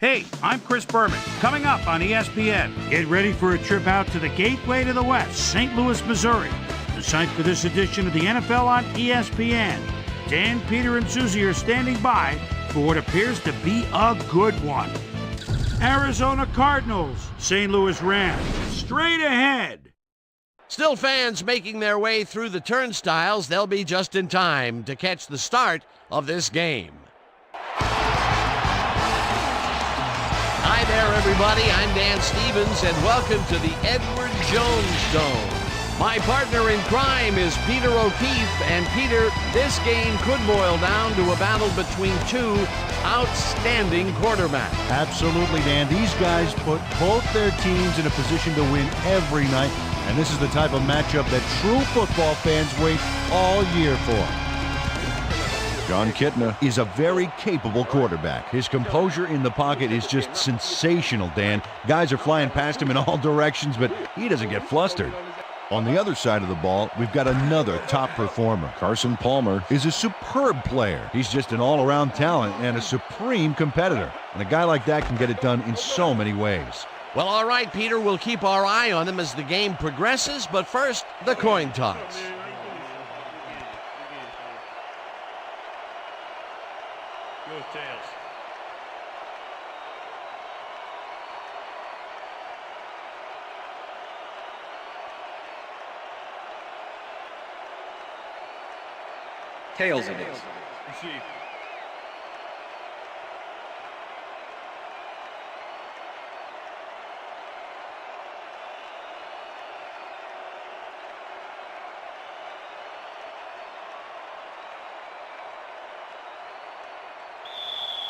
Hey, I'm Chris Berman. Coming up on ESPN, get ready for a trip out to the gateway to the West, St. Louis, Missouri. The site for this edition of the NFL on ESPN. Dan, Peter, and Susie are standing by for what appears to be a good one. Arizona Cardinals, St. Louis Rams, straight ahead. Still fans making their way through the turnstiles. They'll be just in time to catch the start of this game. Hi there, everybody. I'm Dan Stevens, and welcome to the Edward Jones Dome. My partner in crime is Peter O'Keefe, and Peter, this game could boil down to a battle between two outstanding quarterbacks. Absolutely, Dan. These guys put both their teams in a position to win every night, and this is the type of matchup that true football fans wait all year for. John Kitna is a very capable quarterback. His composure in the pocket is just sensational, Dan. Guys are flying past him in all directions, but he doesn't get flustered. On the other side of the ball, we've got another top performer. Carson Palmer is a superb player. He's just an all-around talent and a supreme competitor. And a guy like that can get it done in so many ways. Well, all right, Peter, we'll keep our eye on them as the game progresses, but first, the coin toss. Go tails. Tails it is. Receive.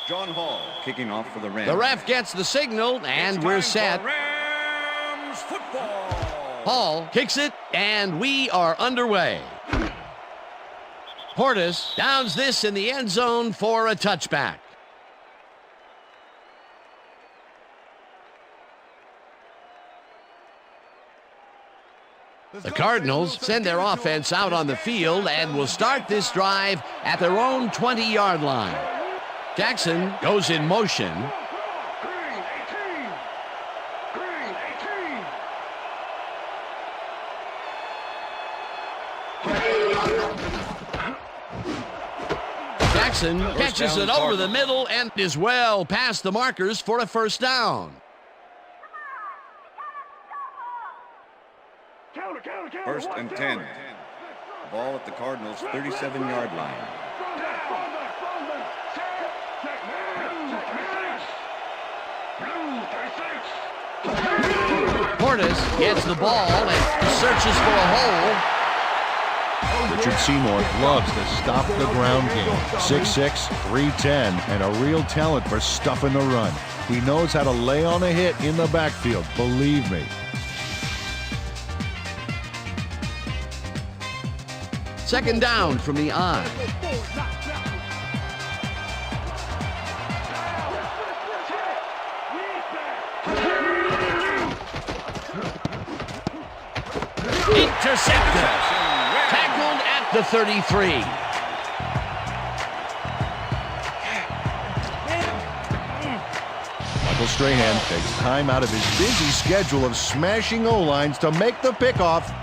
John Hall kicking off for the Rams. The ref gets the signal, and we're set. Rams football. Hall kicks it, and we are underway. Portis downs this in the end zone for a touchback. The Cardinals send their offense out on the field and will start this drive at their own 20-yard line. Jackson goes in motion. Jackson catches it over the middle and is well past the markers for a first down. First and 10. Ball at the Cardinals' 37-yard line. Portis gets the ball and searches for a hole. Richard Seymour loves the stop-the-ground game. 6'6", 310, and a real talent for stuffing the run. He knows how to lay on a hit in the backfield, believe me. Second down from the eye. Intercepted. Tackled at the 33. Michael Strahan takes time out of his busy schedule of smashing O-lines to make the pickoff.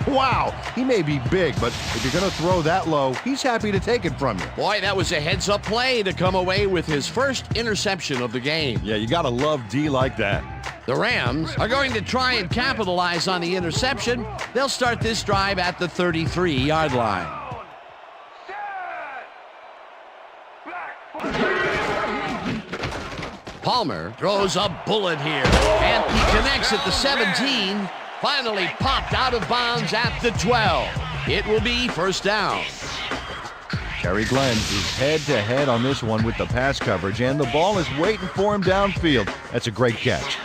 Wow, he may be big, but if you're going to throw that low, he's happy to take it from you. Boy, that was a heads-up play to come away with his first interception of the game. Yeah, you got to love D like that. The Rams are going to try and capitalize on the interception. They'll start this drive at the 33-yard line. Palmer throws a bullet here, and he connects at the 17. Finally popped out of bounds at the 12. It will be first down. Terry Glenn is head-to-head on this one with the pass coverage, and the ball is waiting for him downfield. That's a great catch.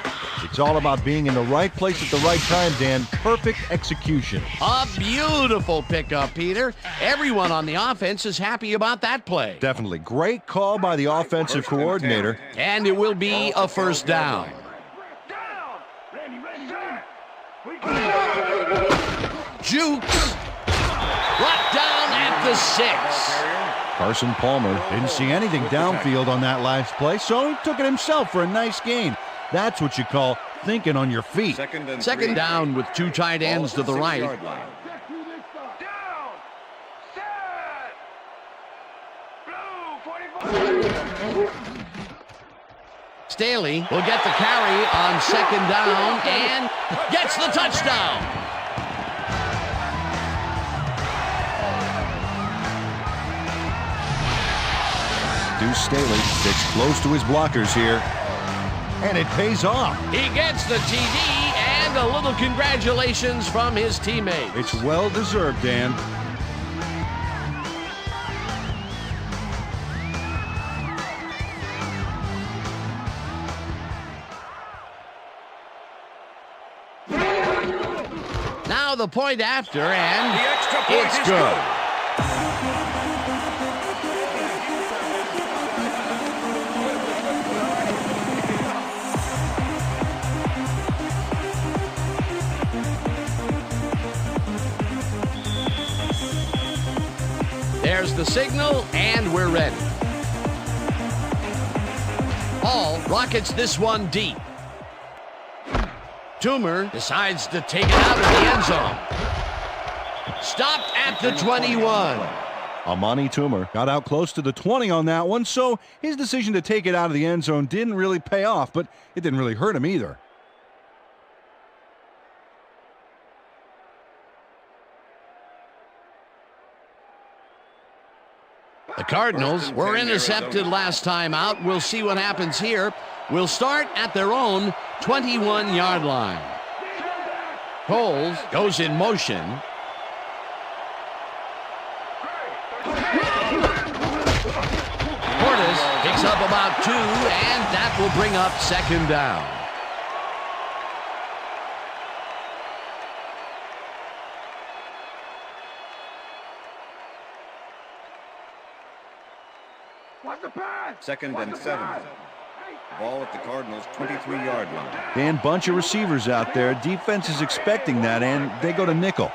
It's all about being in the right place at the right time, Dan. Perfect execution. A beautiful pickup, Peter. Everyone on the offense is happy about that play. Definitely. Great call by the offensive coordinator. And it will be a first down. Jukes brought down at the 6. Carson Palmer didn't see anything downfield on that last play, so he took it himself for a nice gain. That's what you call thinking on your feet. Second down with two tight ends to the right. Staley will get the carry on second down and gets the touchdown. Deuce Staley sticks close to his blockers here, and it pays off. He gets the TD and a little congratulations from his teammates. It's well-deserved, Dan. Now the point after, and The extra point it's is good. There's the signal, and we're ready. Hall rockets this one deep. Toomer decides to take it out of the end zone. Stopped at the 21. Amani Toomer got out close to the 20 on that one, so his decision to take it out of the end zone didn't really pay off, but it didn't really hurt him either. The Cardinals were intercepted last time out. We'll see what happens here. We'll start at their own 21-yard line. Coles goes in motion. Portis picks up about 2, and that will bring up second down. Second and 7. Ball at the Cardinals' 23-yard line. Dan, bunch of receivers out there. Defense is expecting that, and they go to nickel.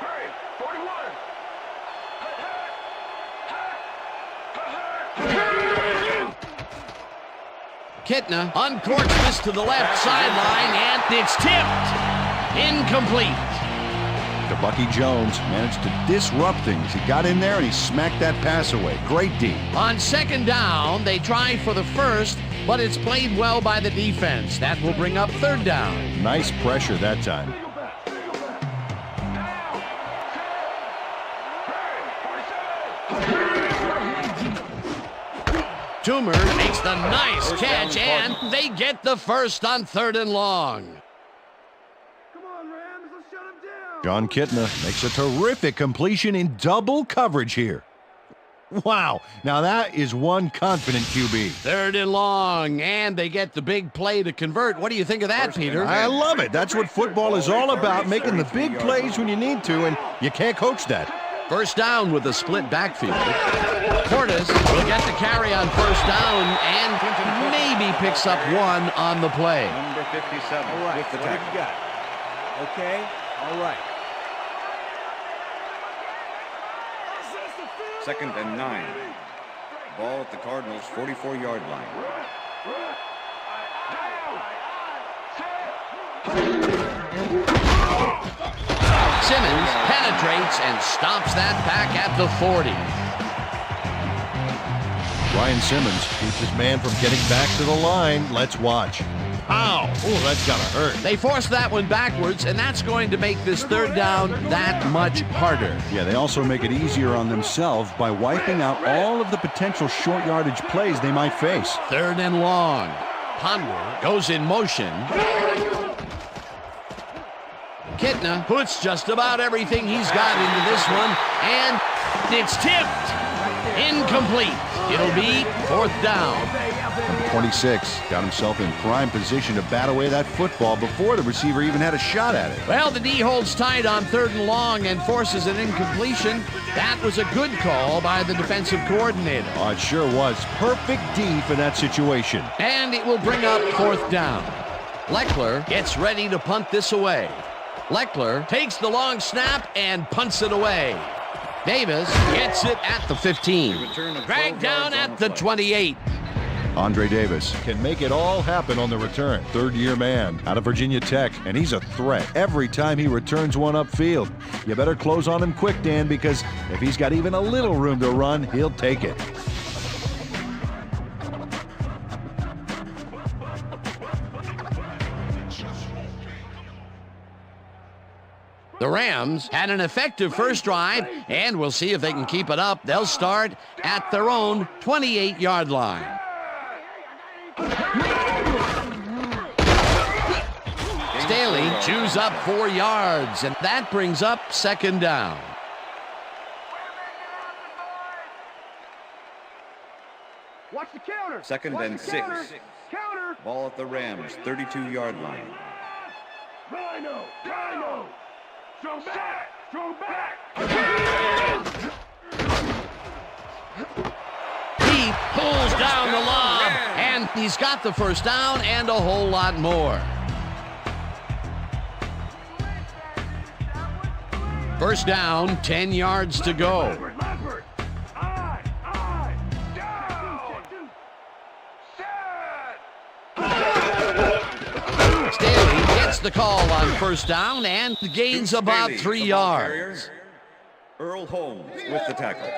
Kitna uncorks this to the left sideline, and it's tipped. Incomplete. Bucky Jones managed to disrupt things. He got in there and he smacked that pass away. Great D. On second down, they try for the first, but it's played well by the defense. That will bring up third down. Nice pressure that time. Toomer makes the nice catch, and they get the first on third and long. John Kitna makes a terrific completion in double coverage here. Wow, now that is one confident QB. Third and long, and they get the big play to convert. What do you think of that, Peter? I love it. That's what football is all about, making the big plays when you need to, and you can't coach that. First down with a split backfield. Portis will get the carry on first down and maybe picks up one on the play. Number 57 with the tackle. Okay, all right. Second and 9. Ball at the Cardinals' 44-yard line. Simmons penetrates and stops that back at the 40. Ryan Simmons keeps his man from getting back to the line. Let's watch. Ow! Oh, that's gotta hurt. They force that one backwards, and that's going to make this third down that much harder. Yeah, they also make it easier on themselves by wiping out all of the potential short yardage plays they might face. Third and long. Ponder goes in motion. Kitna puts just about everything he's got into this one, and it's tipped. Incomplete. It'll be fourth down. 26 got himself in prime position to bat away that football before the receiver even had a shot at it. Well, the D holds tight on third and long and forces an incompletion. That was a good call by the defensive coordinator. Oh, it sure was. Perfect D for that situation. And it will bring up fourth down. Leckler gets ready to punt this away. Leckler takes the long snap and punts it away. Davis gets it at the 15. return of 12 Dragged down yards on at the the play. 28. Andre Davis can make it all happen on the return. Third-year man out of Virginia Tech, and he's a threat every time he returns one upfield. You better close on him quick, Dan, because if he's got even a little room to run, he'll take it. The Rams had an effective first drive, and we'll see if they can keep it up. They'll start at their own 28-yard line. Staley chews up 4 yards, and that brings up second down. Watch the counter. Second and 6. Counter. Ball at the Rams, 32-yard line. Rhino. Throw back. He pulls down the lob, and he's got the first down and a whole lot more. First down, 10 yards to go. Leopard. Down. Set. Staley gets the call on first down and gains about Staley, 3 the ball yards. carrier. Earl Holmes with the tackle.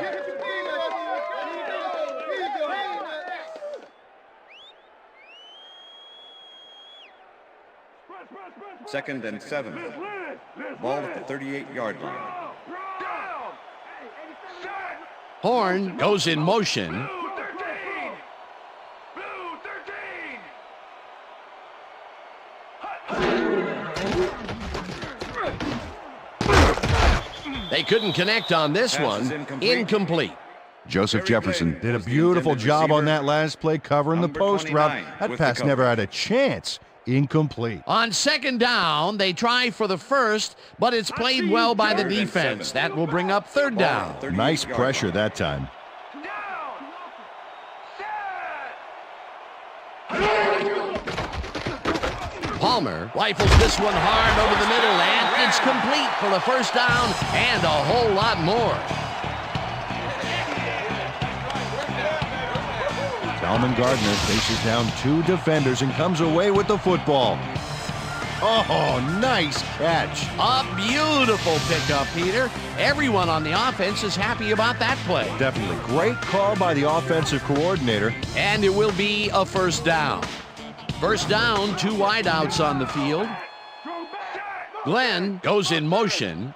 Second and 7. Ball at the 38-yard line. Horn goes in motion. They couldn't connect on this Pass is one. incomplete. Incomplete. Joseph Very Jefferson good. did a Was the beautiful intended job on receiver, that last play covering the number post route. 29 That with the pass never coverage. had a chance. Incomplete. On second down, they try for the first, but it's played well by the Third and defense. 7. That will bring up third Ball down. at the 38 Nice yard pressure line. that time. Palmer rifles this one hard over the middle, and it's complete for the first down and a whole lot more. Salmon Gardner faces down 2 defenders and comes away with the football. Oh, nice catch. A beautiful pickup, Peter. Everyone on the offense is happy about that play. Definitely great call by the offensive coordinator. And it will be a first down. First down, 2 wideouts on the field. Glenn goes in motion.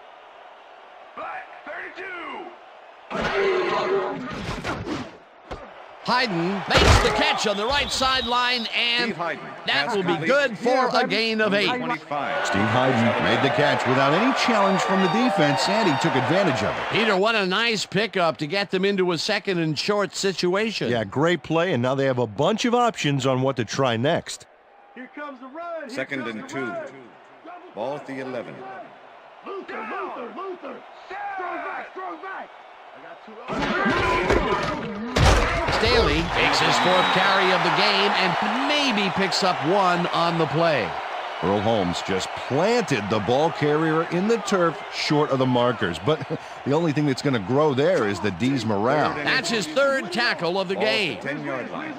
Hayden makes the catch on the right sideline, and Steve Hayden. that Pass will be complete. good for a gain of 8. 25. Steve Hayden made the catch without any challenge from the defense, and he took advantage of it. Peter, what a nice pickup to get them into a second and short situation. Yeah, great play, and now they have a bunch of options on what to try next. Here comes the run. Second and 2. Ball at the 11. Luther. Strong back. I got 2. Staley makes his 4th carry of the game and maybe picks up 1 on the play. Earl Holmes just planted the ball carrier in the turf short of the markers. But the only thing that's going to grow there is the D's morale. That's his 3rd tackle of the Ball game. at the 10-yard line.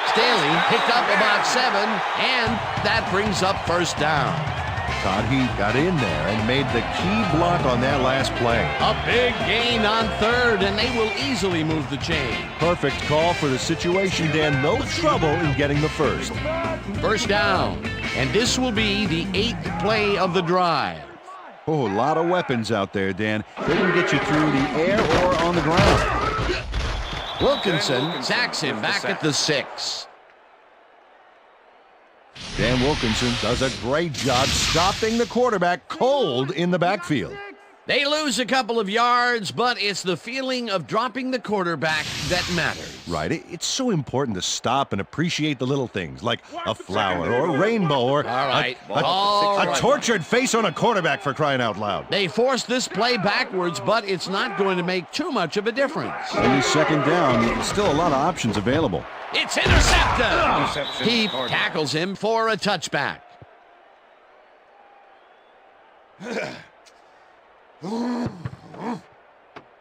Staley picked up about 7, and that brings up first down. Todd Heath got in there and made the key block on that last play. A big gain on 3rd, and they will easily move the chain. Perfect call for the situation, Dan. No trouble in getting the first. First down, and this will be the 8th play of the drive. Oh, a lot of weapons out there, Dan. They can get you through the air or on the ground. Wilkinson sacks him back at the 6. Dan Wilkinson does a great job stopping the quarterback cold in the backfield. They lose a couple of yards, but it's the feeling of dropping the quarterback that matters. Right. It's so important to stop and appreciate the little things, like a flower or a rainbow or All right. a tortured face on a quarterback, for crying out loud. They forced this play backwards, but it's not going to make too much of a difference. Only second down, still a lot of options available. It's intercepted. Interception, He Cardinals. tackles him for a touchback.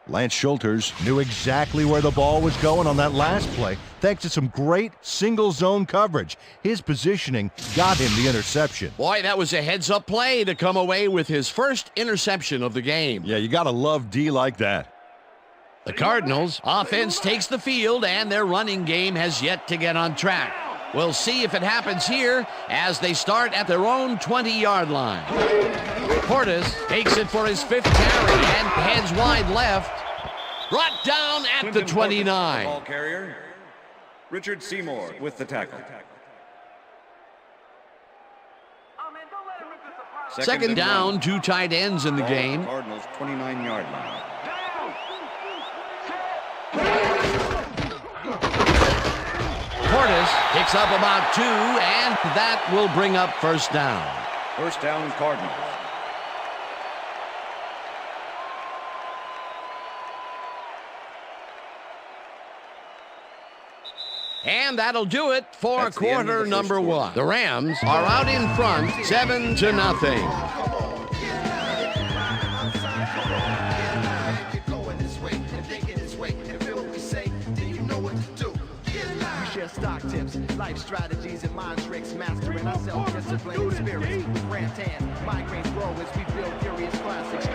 Lance Schulters knew exactly where the ball was going on that last play, thanks to some great single zone coverage. His positioning got him the interception. Boy, that was a heads-up play to come away with his first interception of the game. Yeah, you gotta love D like that. The Cardinals' offense takes the field, and their running game has yet to get on track. We'll see if it happens here as they start at their own 20-yard line. Portis takes it for his 5th carry and heads wide left. Brought down at the 29. Ball carrier. Richard Seymour with the tackle. Second down, 2 tight ends in the Ball at game. Cardinals 29-yard line. Portis picks up about 2, and that will bring up first down. First down, Cardinals. And that'll do it for That's the end of quarter the number first quarter. 1. The Rams are out in front, 7-0. Stock tips, life strategies, and mind tricks, mastering our self-discipline and spirits. With Rantan, migraines grow as we build furious classics.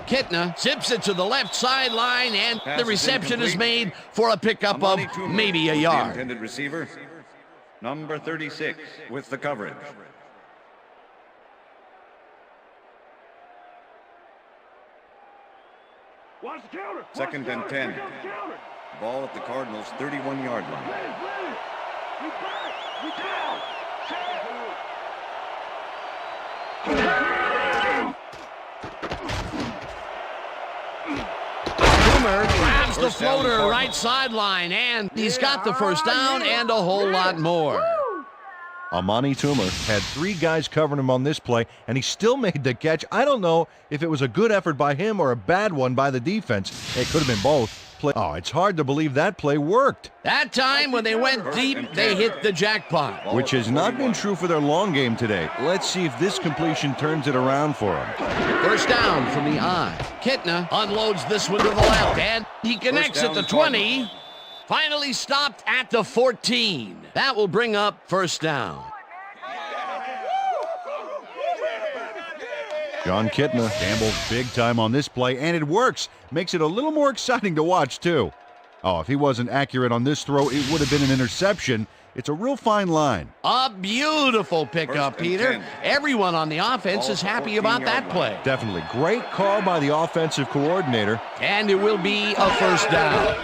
Kitna zips it to the left sideline, and Pass the is reception is incomplete. made for a pickup of Amani Toomer maybe a is the yard. intended receiver. Number 36 with the coverage. Watch the counter. Second and 10. Ball at the Cardinals 31-yard line. We back. We down. Toomer grabs the First down, floater Cardinals. right sideline, and he's got the first down and a whole lot more. Amani Toomer had 3 guys covering him on this play, and he still made the catch. I don't know if it was a good effort by him or a bad one by the defense. It could have been both. Oh, it's hard to believe that play worked. That time, when they went deep, they hit the jackpot. Which has not been true for their long game today. Let's see if this completion turns it around for them. First down from the eye. Kitna unloads this one to the left, and he connects at down, the 20. Finally stopped at the 14. That will bring up first down. John Kitna gambles big time on this play, and it works. Makes it a little more exciting to watch, too. Oh, if he wasn't accurate on this throw, it would have been an interception. It's a real fine line. A beautiful pickup, First and Peter. 10. Everyone on the offense Ball is at the happy about 14-yard that play. Definitely. Great call by the offensive coordinator. And it will be a first down.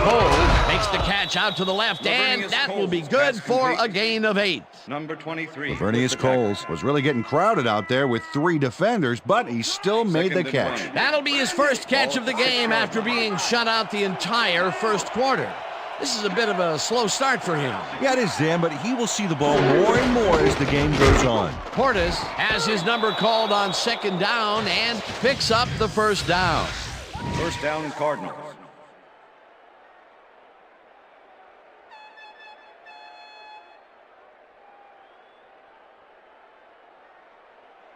Cole makes the catch out to the left, and Lavernius that will be Coles, good pass for complete. a gain of 8. Number 23. with Vernius the tackle. Coles was really getting crowded out there with 3 defenders, but he still made the Second and catch. 20. That'll be his first catch of the game after being shut out the entire first quarter. This is a bit of a slow start for him. Yeah, it is, Dan, but he will see the ball more and more as the game goes on. Portis has his number called on second down and picks up the first down. First down, Cardinals.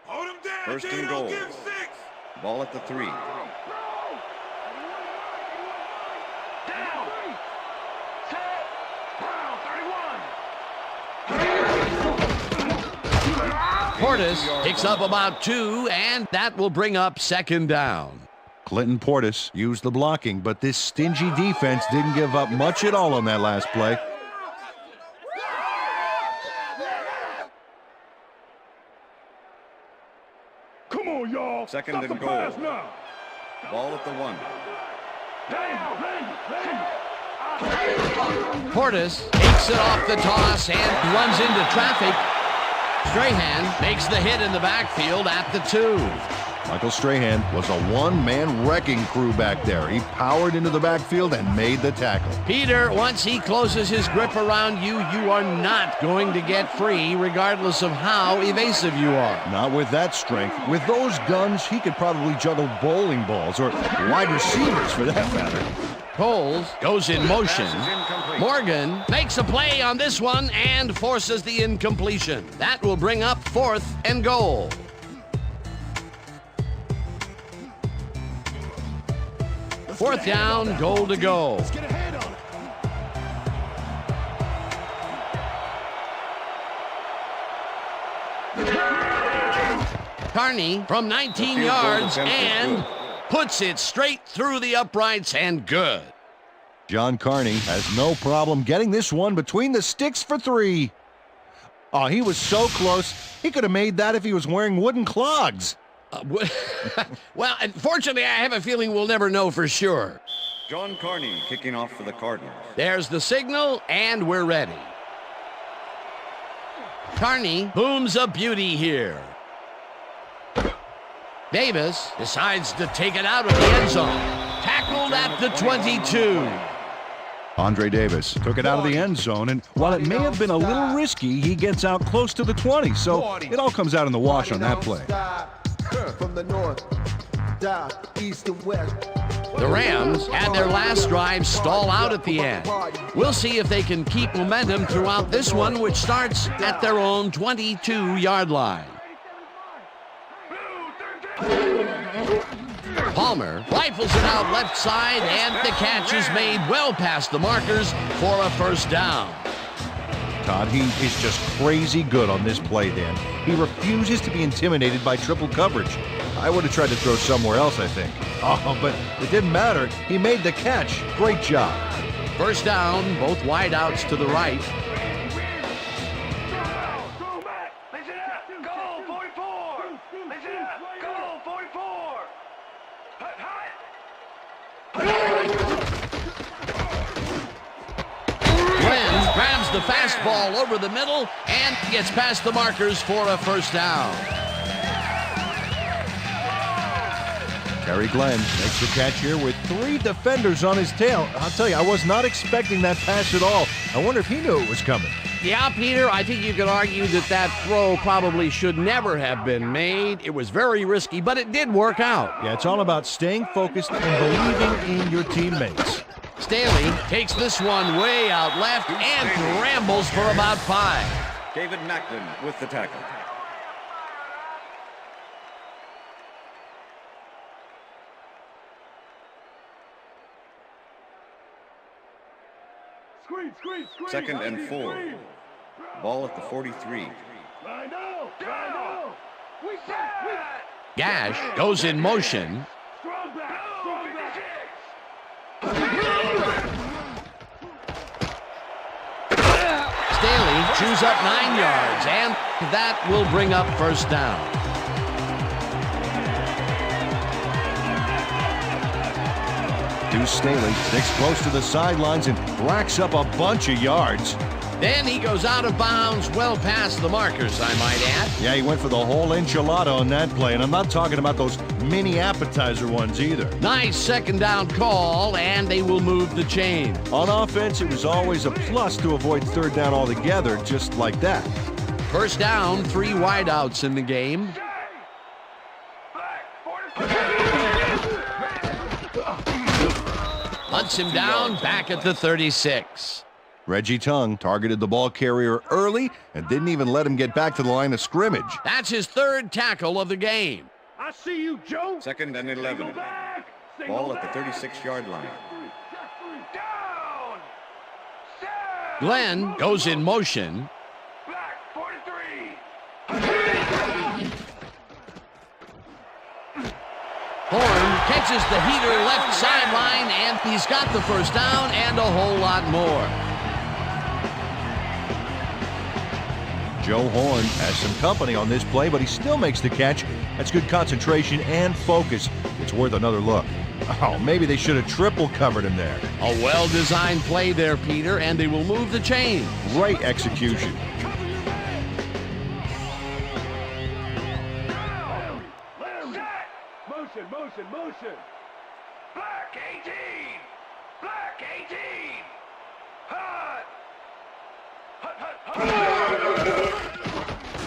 Hold him down. First and Dino, goal. give 6. Ball at the 3. Down. Set. Brown, 31. Portis picks up about 2, and that will bring up second down. Clinton Portis used the blocking, but this stingy defense didn't give up much at all on that last play. Come on, y'all. Second Stop and the goal. pass now. Ball at the 1. Down. Ready. Portis takes it off the toss and runs into traffic. Strahan makes the hit in the backfield at the 2. Michael Strahan was a one-man wrecking crew back there. He powered into the backfield and made the tackle. Peter, once he closes his grip around you, you are not going to get free, regardless of how evasive you are. Not with that strength. With those guns, he could probably juggle bowling balls or wide receivers for that matter. Coles goes in motion. Morgan makes a play on this one and forces the incompletion. That will bring up 4th and goal. Fourth down, goal to go. Let's get ahead on it. Carney from 19 yards and puts it straight through the uprights and good. John Carney has no problem getting this one between the sticks for 3. Oh, he was so close. He could have made that if he was wearing wooden clogs. Well, unfortunately, I have a feeling we'll never know for sure. John Carney kicking off for the Cardinals. There's the signal, and we're ready. Carney booms a beauty here. Davis decides to take it out of the end zone. Tackled at the 22. Andre Davis took it out of the end zone, and while it may have been a little risky, he gets out close to the 20, so it all comes out in the wash on that play. From the north, south, east, and west. The Rams had their last drive stall out at the end. We'll see if they can keep momentum throughout this one, which starts at their own 22-yard line. Palmer rifles it out left side, and the catch is made well past the markers for a first down. Todd, he is just crazy good on this play, Dan. He refuses to be intimidated by triple coverage. I would have tried to throw somewhere else, I think. Oh, but it didn't matter. He made the catch. Great job. First down, both wideouts to the right. Go back. Listen up. Goal 44. Listen up. Goal 44. Hut, Glenn grabs the fastball over the middle and gets past the markers for a first down. Terry Glenn makes the catch here with 3 defenders on his tail. I'll tell you, I was not expecting that pass at all. I wonder if he knew it was coming. Yeah, Peter, I think you could argue that that throw probably should never have been made. It was very risky, but it did work out. Yeah, it's all about staying focused and believing in your teammates. Staley takes this one way out left and rambles for about 5. David Macklin with the tackle. Screen, screen, screen. Second and 4. Ball at the 43. I know. We set. Gash goes in motion. Strong back. Strong back. Staley chews up 9 yards, and that will bring up first down. Deuce Staley sticks close to the sidelines and racks up a bunch of yards. Then he goes out of bounds well past the markers, I might add. Yeah, he went for the whole enchilada on that play, and I'm not talking about those mini appetizer ones either. Nice second down call, and they will move the chain. On offense, it was always a plus to avoid third down altogether, just like that. First down, 3 wideouts in the game. Hunts him down back at the 36. Reggie Tongue targeted the ball carrier early and didn't even let him get back to the line of scrimmage. That's his 3rd tackle of the game. I see you, Joe. Second and 11. Back. Ball at the 36-yard line. Down. Glenn goes in motion. Back 43. Horn catches the heater left sideline, and he's got the first down and a whole lot more. Joe Horn has some company on this play, but he still makes the catch. That's good concentration and focus. It's worth another look. Oh, maybe they should have triple covered him there. A well-designed play there, Peter, and they will move the chain. Great execution. Motion. Black 18. Black 18. Hut.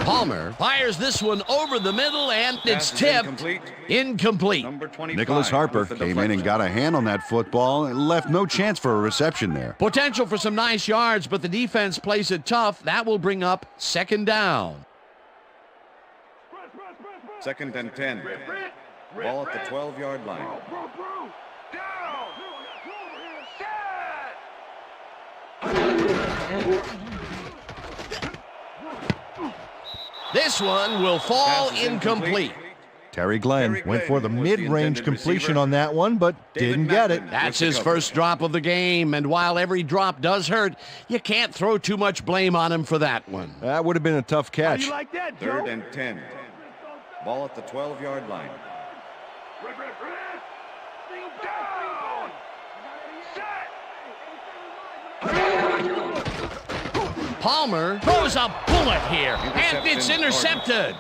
Palmer fires this one over the middle, and it's tipped. Incomplete. Number 25. Nicholas Harper with the came in and got a hand on that football and left no chance for a reception there. Potential for some nice yards, but the defense plays it tough. That will bring up second down. 2nd and 10. Ball at the 12-yard line. Down. Set. This one will fall Pass is incomplete. Terry Glenn went for the was the mid-range intended completion receiver. on that one, but didn't get it. That's his first drop of the game, and while every drop does hurt, you can't throw too much blame on him for that one. That would have been a tough catch. 3rd and 10. Ball at the 12-yard line. Down. Set. Palmer throws a bullet here, and it's intercepted.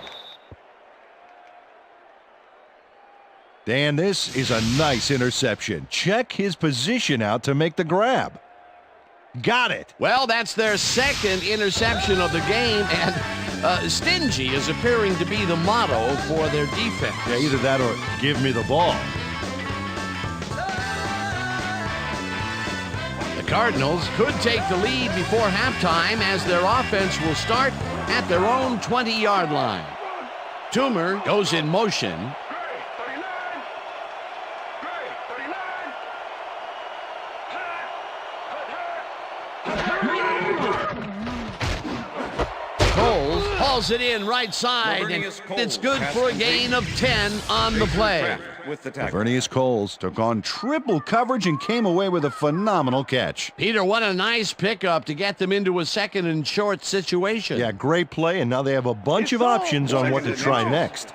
Dan, this is a nice interception. Check his position out to make the grab. Got it. Well, that's their second interception of the game, and stingy is appearing to be the motto for their defense. Yeah, either that or give me the ball. The Cardinals could take the lead before halftime as their offense will start at their own 20-yard line. Toomer goes in motion. Coles hauls it in right side, and it's good for a gain of 10 on the play. With the tackle. Vernius Coles took on triple coverage and came away with a phenomenal catch. Peter, what a nice pickup to get them into a second and short situation. Yeah, great play, and now they have a bunch of options on what to try next.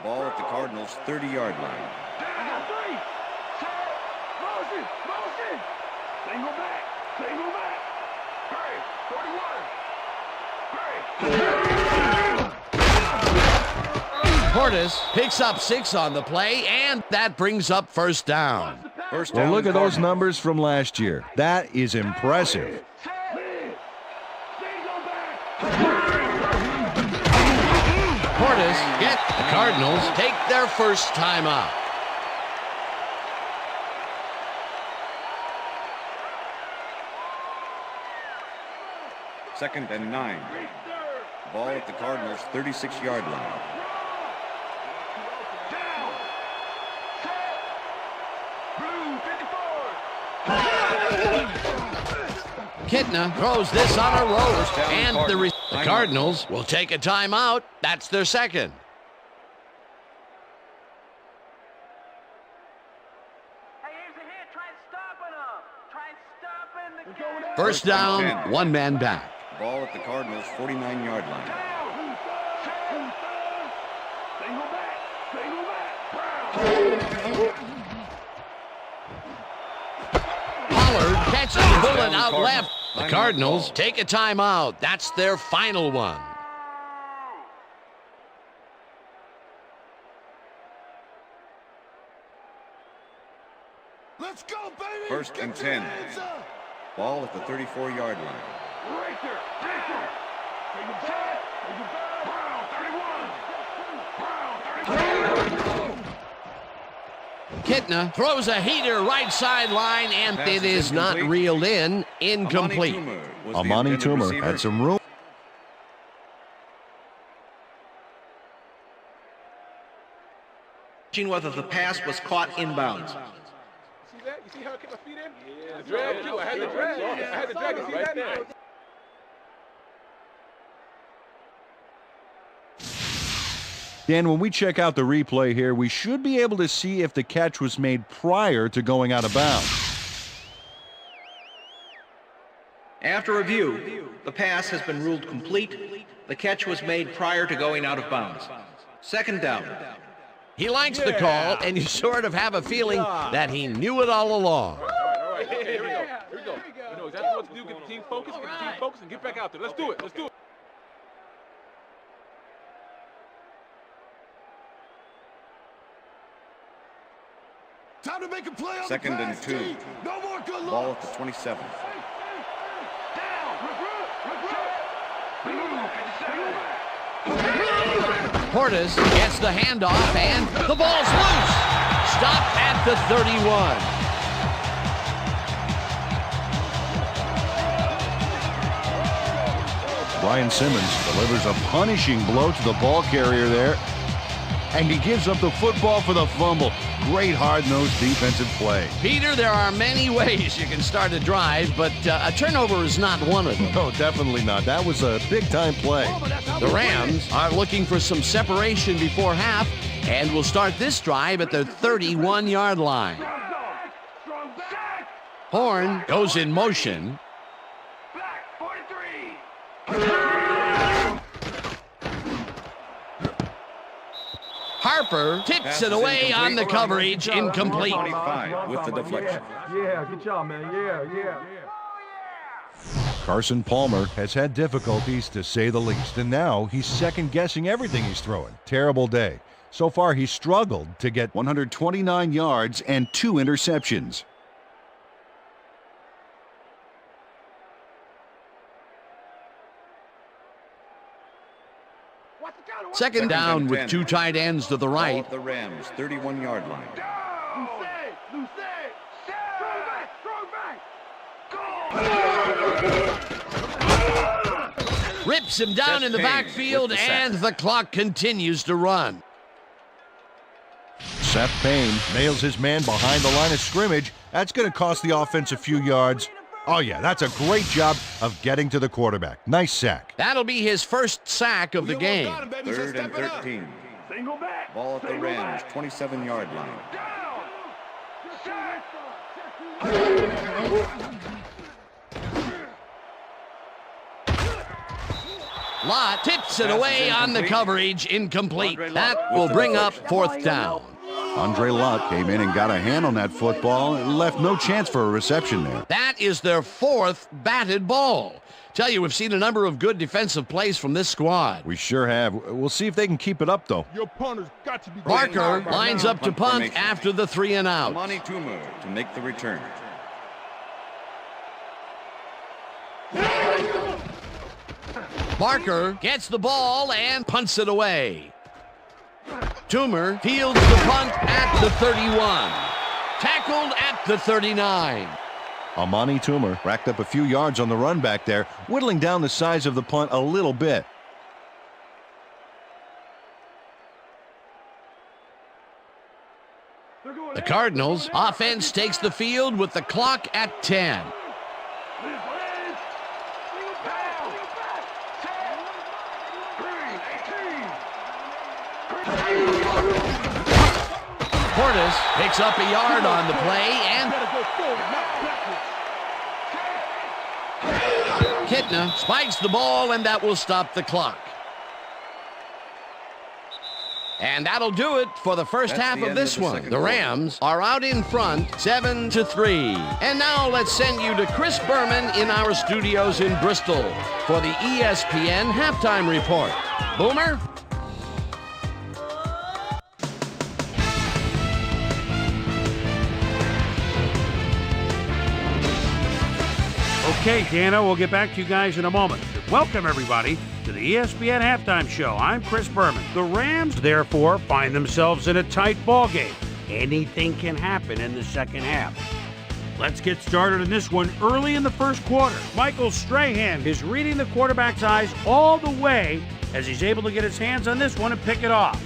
Ball at the Cardinals' 30-yard line. Portis picks up 6 on the play, and that brings up first down. First Well, down, look at those Cardinals. numbers from last year. That is impressive. Portis get the Cardinals take their first time out. Second and 9. Ball at the Cardinals' 36-yard line. Kitna throws this on a roast, and the Cardinals will take a timeout. That's their second. Hey, here's a hit. Try stopping them. Try stopping the guy. First down, one man back. Ball at the Cardinals' 49-yard line. Pollard catches the bullet out left. The Cardinals take a timeout. That's their final one. Let's go, baby! First and 10. Ball at the 34-yard line. Kitna throws a heater right sideline, and Pass it is is not incomplete. reeled in. Incomplete. Amani Toomer had some room. Whether the pass was caught inbounds. See that? You see how I kept my feet in? Yeah, drag you. I had to drag. I had to drag it. See that now? Dan, when we check out the replay here, we should be able to see if the catch was made prior to going out of bounds. After review, the pass has been ruled complete. The catch was made prior to going out of bounds. Second down. He likes the call, and you sort of have a feeling that he knew it all along. All right. Okay, here we go. You know exactly what to do. Get the team focused, and get back out there. Let's do it. Time to make a play on Second the and pass, 2. T. No more good luck. Ball at the 27. Portis gets the handoff, and the ball's loose. Stopped at the 31. Brian Simmons delivers a punishing blow to the ball carrier there, and he gives up the football for the fumble. Great hard-nosed defensive play. Peter, there are many ways you can start a drive, but a turnover is not one of them. No, definitely not. That was a big-time play. The Rams are looking for some separation before half and will start this drive at their 31-yard line. Horn goes in motion. Harper tips it away on the coverage, incomplete. 25 with the deflection. Yeah, good job, man. Yeah. Carson Palmer has had difficulties, to say the least, and now he's second-guessing everything he's throwing. Terrible day. So far, he's struggled to get 129 yards and 2 interceptions. Second down with 2 tight ends to the Ball right. at the Rams 31-yard line. Rips him down in the backfield, and the clock continues to run. Seth Payne nails his man behind the line of scrimmage. That's going to cost the offense a few yards. Oh, yeah, that's a great job of getting to the quarterback. Nice sack. That'll be his first sack of the game. Third and 13. Ball at the Rams 27-yard line. Lott tips it away on the coverage, incomplete. That will bring up fourth down. Andre Lott came in and got a hand on that football and left no chance for a reception there. That is their 4th batted ball. Tell you, we've seen a number of good defensive plays from this squad. We sure have. We'll see if they can keep it up, though. Your punter's got to be. Barker lines up to punt after the 3 and out. Amani Toomer to make the return. Barker gets the ball and punts it away. Toomer fields the punt at the 31. Tackled at the 39. Amani Toomer racked up a few yards on the run back there, whittling down the size of the punt a little bit. The Cardinals offense takes the field with the clock at 10. Portis picks up a yard on the play, and Kitna spikes the ball, and that will stop the clock. And that'll do it for the first half of this one. The Rams are out in front, 7-3. And now let's send you to Chris Berman in our studios in Bristol for the ESPN Halftime Report. Boomer? Okay, Dano, we'll get back to you guys in a moment. Welcome, everybody, to the ESPN Halftime Show. I'm Chris Berman. The Rams, therefore, find themselves in a tight ball game. Anything can happen in the second half. Let's get started in this one early in the first quarter. Michael Strahan is reading the quarterback's eyes all the way as he's able to get his hands on this one and pick it off.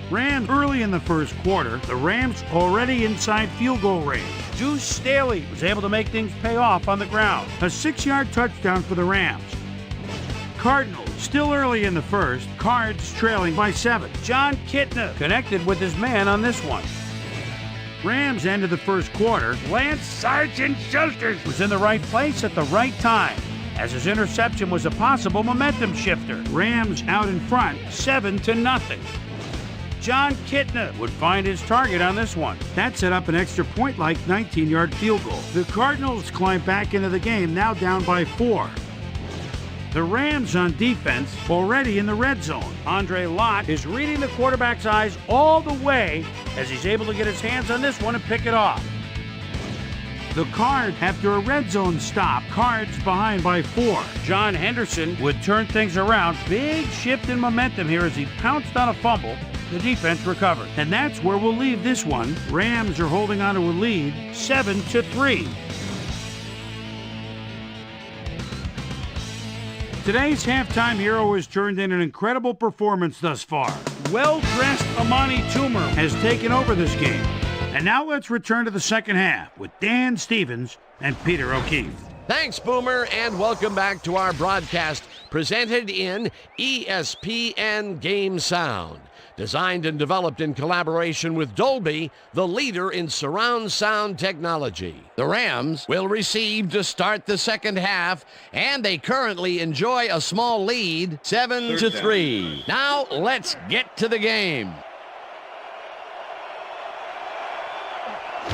Rams early in the first quarter. The Rams already inside field goal range. Deuce Staley was able to make things pay off on the ground. A 6-yard touchdown for the Rams. Cardinals still early in the first. Cards trailing by 7. John Kitna connected with his man on this one. Rams ended the first quarter. Lance Sergeant Schuster was in the right place at the right time. as his interception was a possible momentum shifter. Rams out in front, 7-0. John Kitna would find his target on this one. That set up an extra point-like 19-yard field goal. The Cardinals climb back into the game, now down by 4. The Rams on defense already in the red zone. Andre Lott is reading the quarterback's eyes all the way as he's able to get his hands on this one and pick it off. The Cards, after a red zone stop, Cards behind by 4. John Henderson would turn things around. Big shift in momentum here as he pounced on a fumble. The defense recovered. And that's where we'll leave this one. Rams are holding on to a lead, 7-3. Today's halftime hero has turned in an incredible performance thus far. Well-dressed Amani Toomer has taken over this game. And now let's return to the second half with Dan Stevens and Peter O'Keefe. Thanks, Boomer, and welcome back to our broadcast presented in ESPN Game Sound. Designed and developed in collaboration with Dolby, the leader in surround sound technology. The Rams will receive to start the second half, and they currently enjoy a small lead, 7-3. Now let's get to the game.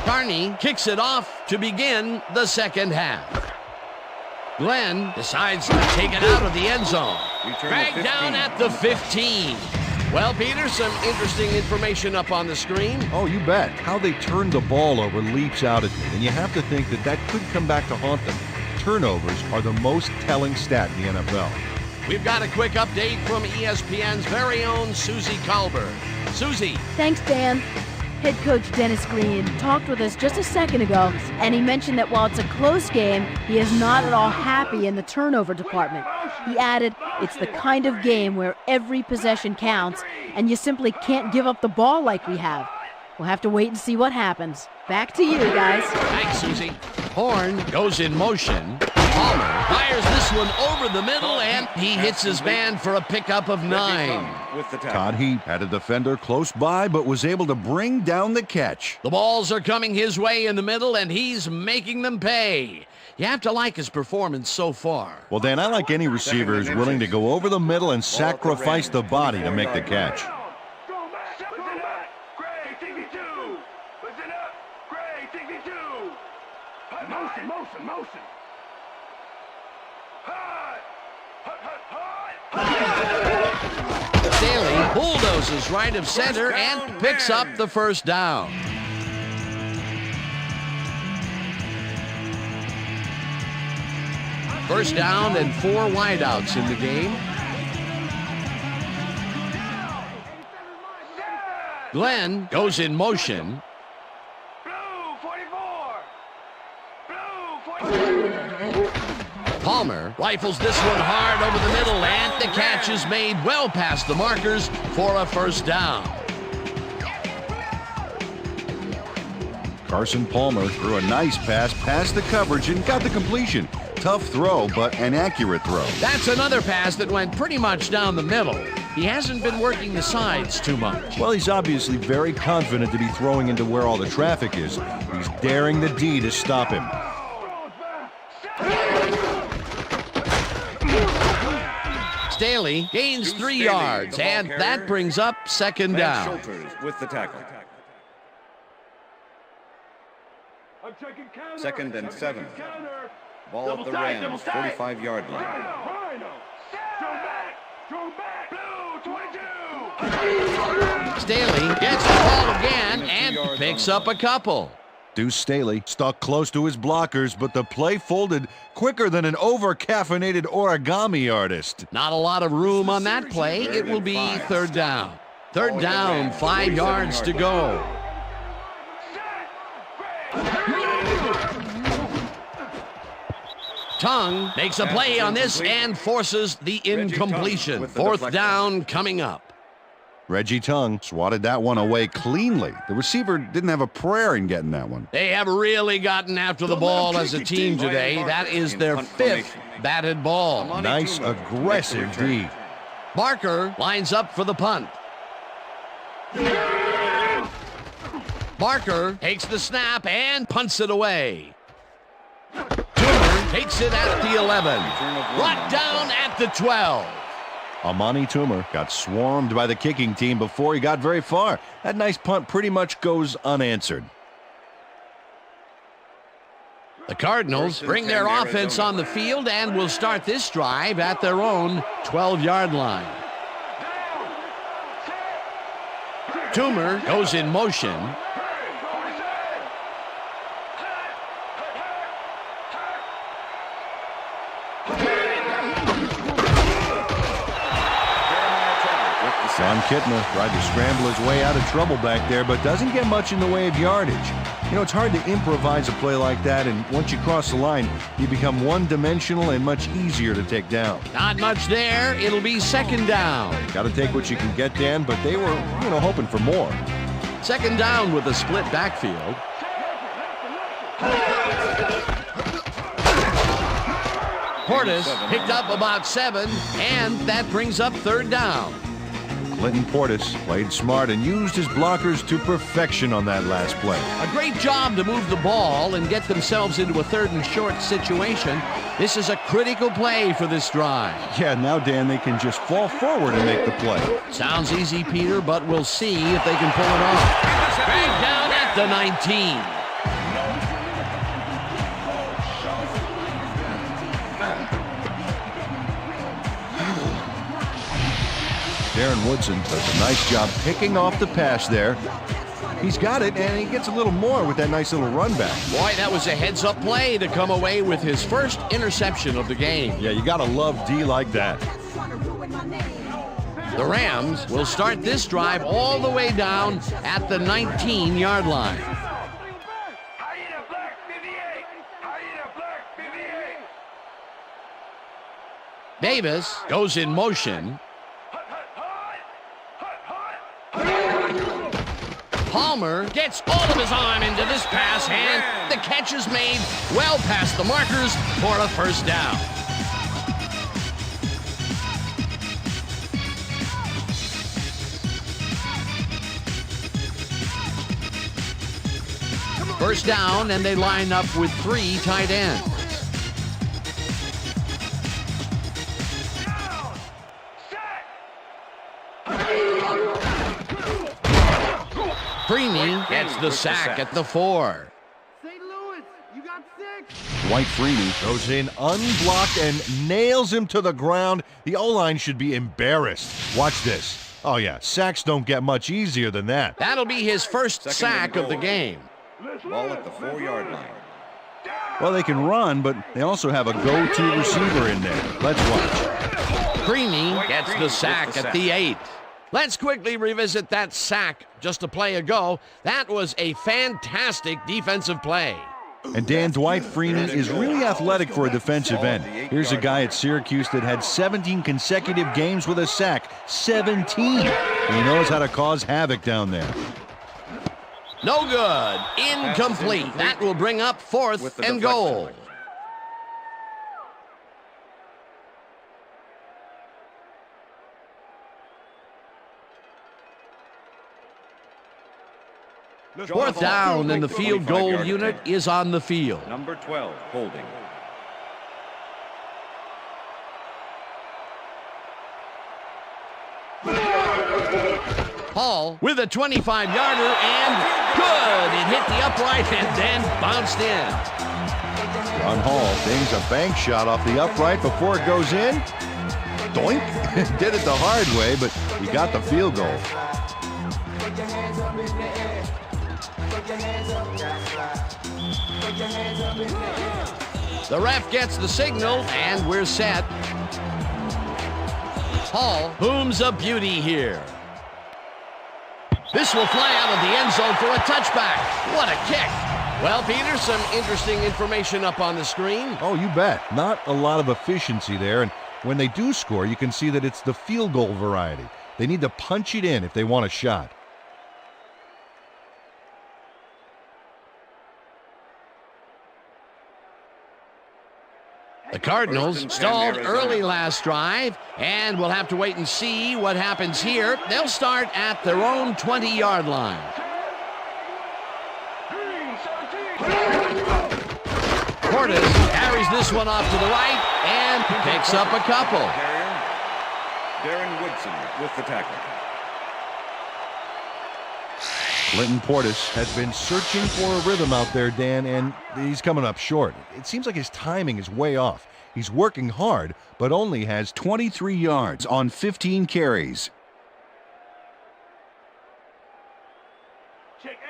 Carney kicks it off to begin the second half. Glenn decides to take it out of the end zone. Dragged down at the 15. Well, Peter, some interesting information up on the screen. Oh, you bet. How they turned the ball over leaps out at me, and you have to think that that could come back to haunt them. Turnovers are the most telling stat in the NFL. We've got a quick update from ESPN's very own Susie Colbert. Susie. Thanks, Dan. Head coach Dennis Green talked with us just a second ago, and he mentioned that while it's a close game, he is not at all happy in the turnover department. He added, it's the kind of game where every possession counts, and you simply can't give up the ball like we have. We'll have to wait and see what happens. Back to you, guys. Thanks, Susie. Horn goes in motion. Palmer fires this one over the middle, and he hits his man for a pickup of 9. Todd Heap had a defender close by, but was able to bring down the catch. The balls are coming his way in the middle, and he's making them pay. You have to like his performance so far. Well, Dan, I like any receiver who's willing to go over the middle and sacrifice the body to make the catch. Motion. Staley bulldozes right of center and picks up the first down. First down and 4 wideouts in the game. Glenn goes in motion. Palmer rifles this one hard over the middle, and the catch is made well past the markers for a first down. Carson Palmer threw a nice pass past the coverage and got the completion. Tough throw, but an accurate throw. That's another pass that went pretty much down the middle. He hasn't been working the sides too much. Well, he's obviously very confident to be throwing into where all the traffic is. He's daring the D to stop him. Staley gains 3 yards, and that brings up second down. With the tackle. Second and 7. Ball at the Rams, 45-yard line. Staley gets the ball again and picks up a couple. Deuce Staley stuck close to his blockers, but the play folded quicker than an over-caffeinated origami artist. Not a lot of room on that play. It will be third down. Third down, 5 yards to go. Tongue makes a play on this and forces the incompletion. Fourth down coming up. Reggie Tongue swatted that one away cleanly. The receiver didn't have a prayer in getting that one. They have really gotten after the ball as a team today. That is their 5th batted ball. Nice, aggressive D. Barker lines up for the punt. Barker takes the snap and punts it away. Toomer takes it at the 11. Brought down at the 12. Amani Toomer got swarmed by the kicking team before he got very far. That nice punt pretty much goes unanswered. The Cardinals bring their offense on the field and will start this drive at their own 12-yard line. Toomer goes in motion. John Kitna tried to scramble his way out of trouble back there, but doesn't get much in the way of yardage. You know, it's hard to improvise a play like that, and once you cross the line, you become one-dimensional and much easier to take down. Not much there. It'll be second down. Got to take what you can get, Dan, but they were, hoping for more. Second down with a split backfield. Portis picked up about 7, and that brings up third down. Clinton Portis played smart and used his blockers to perfection on that last play. A great job to move the ball and get themselves into a 3rd and short situation. This is a critical play for this drive. Yeah, now, Dan, they can just fall forward and make the play. Sounds easy, Peter, but we'll see if they can pull it off. Dragged down at the 19. Darren Woodson does a nice job picking off the pass there. He's got it, and he gets a little more with that nice little run back. Boy, that was a heads-up play to come away with his first interception of the game. Yeah, you got to love D like that. The Rams will start this drive all the way down at the 19-yard line. Davis goes in motion. Palmer gets all of his arm into this pass, and the catch is made well past the markers for a first down. First down, and they line up with 3 tight ends. Freeney gets the sack at the 4. St. Louis, you got 6. Dwight Freeney goes in unblocked and nails him to the ground. The O-line should be embarrassed. Watch this. Oh, yeah, sacks don't get much easier than that. That'll be his first sack of the game. Ball at the 4-yard line. Well, they can run, but they also have a go-to receiver in there. Let's watch. Freeney gets the sack at the 8. Let's quickly revisit that sack just a play ago. That was a fantastic defensive play. And Dan, Dwight Freeney is really athletic for a defensive end. Here's a guy at Syracuse that had 17 consecutive games with a sack. 17. He knows how to cause havoc down there. No good. Incomplete. That will bring up 4th and goal. Fourth down, and the field goal unit is on the field. Number 12, holding. Hall with a 25-yarder, and good. It hit the upright and then bounced in. Ron Hall bangs a bank shot off the upright before it goes in. Doink. Did it the hard way, but he got the field goal. The ref gets the signal, and we're set. Hall booms a beauty here. This will fly out of the end zone for a touchback. What a kick. Well, Peter, some interesting information up on the screen. Oh, you bet. Not a lot of efficiency there, and when they do score, you can see that it's the field goal variety. They need to punch it in if they want a shot. The Cardinals stalled early last drive, and we'll have to wait and see what happens here. They'll start at their own 20-yard line. Portis carries this one off to the right and picks up a couple. Carrier, Darren Woodson with the tackle. Clinton Portis has been searching for a rhythm out there, Dan, and he's coming up short. It seems like his timing is way off. He's working hard, but only has 23 yards on 15 carries.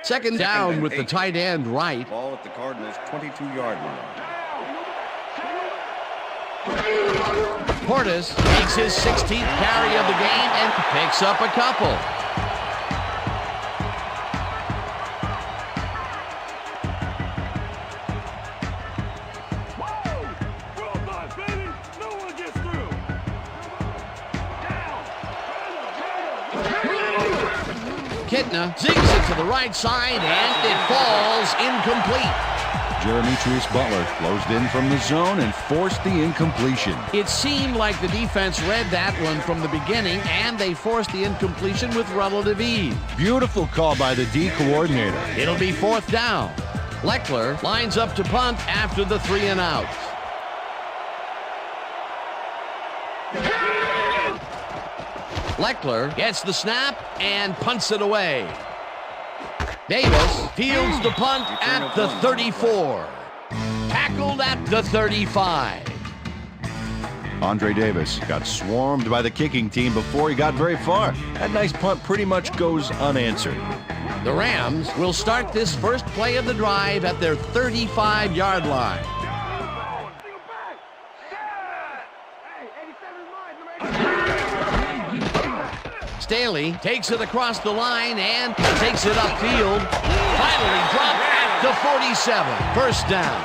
Second down with the tight end right. Ball at the Cardinals' 22-yard line. Portis makes his 16th carry of the game and picks up a couple. Kitna zigs it to the right side, and it falls incomplete. Jeremitrius Butler closed in from the zone and forced the incompletion. It seemed like the defense read that one from the beginning, and they forced the incompletion with relative ease. Beautiful call by the D coordinator. It'll be 4th down. Leckler lines up to punt after the 3 and out. Leckler gets the snap and punts it away. Davis fields the punt at the 34. Tackled at the 35. Andre Davis got swarmed by the kicking team before he got very far. That nice punt pretty much goes unanswered. The Rams will start this first play of the drive at their 35-yard line. Staley takes it across the line and takes it upfield. Finally dropped at the 47. First down.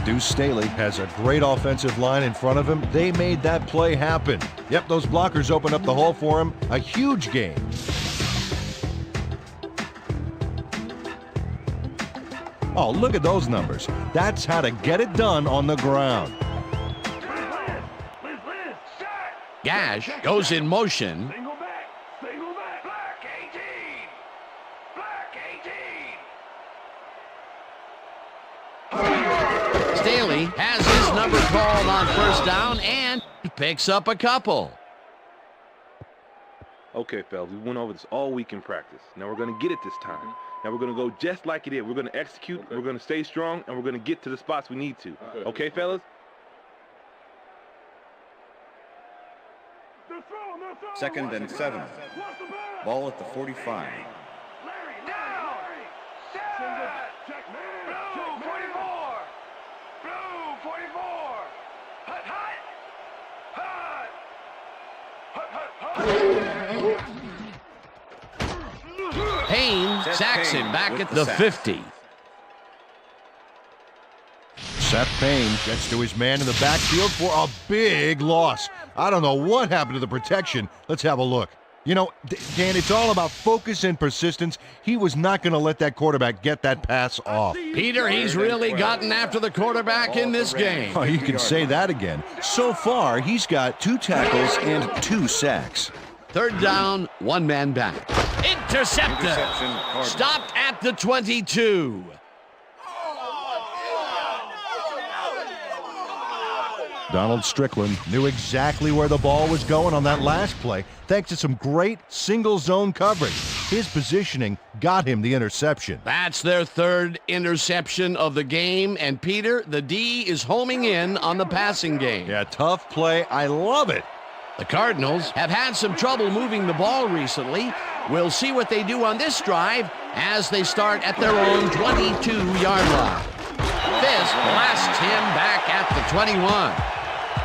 Deuce Staley has a great offensive line in front of him. They made that play happen. Yep, those blockers opened up the hole for him. A huge gain. Oh, look at those numbers. That's how to get it done on the ground. Gash goes in motion. Single back, black 18, black 18. Staley has his number called on first down and picks up a couple. Okay, fellas, we went over this all week in practice. Now we're going to get it this time. Now we're going to go just like it is. We're going to execute, we're going to stay strong, and we're going to get to the spots we need to. Okay, fellas? Second and 7. Ball at the 45. Down. Set. Blue 44. Blue 44. Hut, hut. Hut. Payne sacks him back at the 50. Seth Payne gets to his man in the backfield for a big loss. I don't know what happened to the protection. Let's have a look. You know, Dan, it's all about focus and persistence. He was not going to let that quarterback get that pass off. Peter, he's really gotten after the quarterback in this game. Oh, you can say that again. So far, he's got 2 tackles and 2 sacks. Third down, 1 man back. Intercepted. Interception, Cardinals. Stopped at the 22. Donald Strickland knew exactly where the ball was going on that last play, thanks to some great single zone coverage. His positioning got him the interception. That's their 3rd interception of the game, and Peter, the D is homing in on the passing game. Yeah, tough play. I love it. The Cardinals have had some trouble moving the ball recently. We'll see what they do on this drive as they start at their own 22-yard line. Fisk blasts him back at the 21.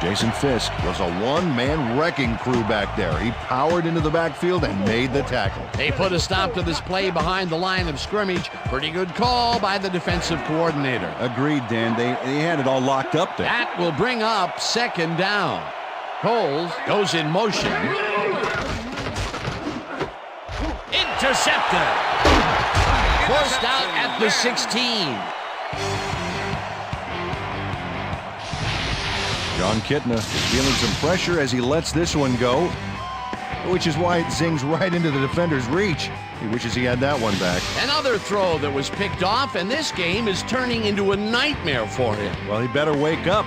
Jason Fisk was a one-man wrecking crew back there. He powered into the backfield and made the tackle. They put a stop to this play behind the line of scrimmage. Pretty good call by the defensive coordinator. Agreed, Dan. They had it all locked up there. That will bring up 2nd down. Coles goes in motion. Intercepted. Forced out at the 16. John Kitna is feeling some pressure as he lets this one go. which is why it zings right into the defender's reach. He wishes he had that one back. Another throw that was picked off, and this game is turning into a nightmare for him. Well, he better wake up.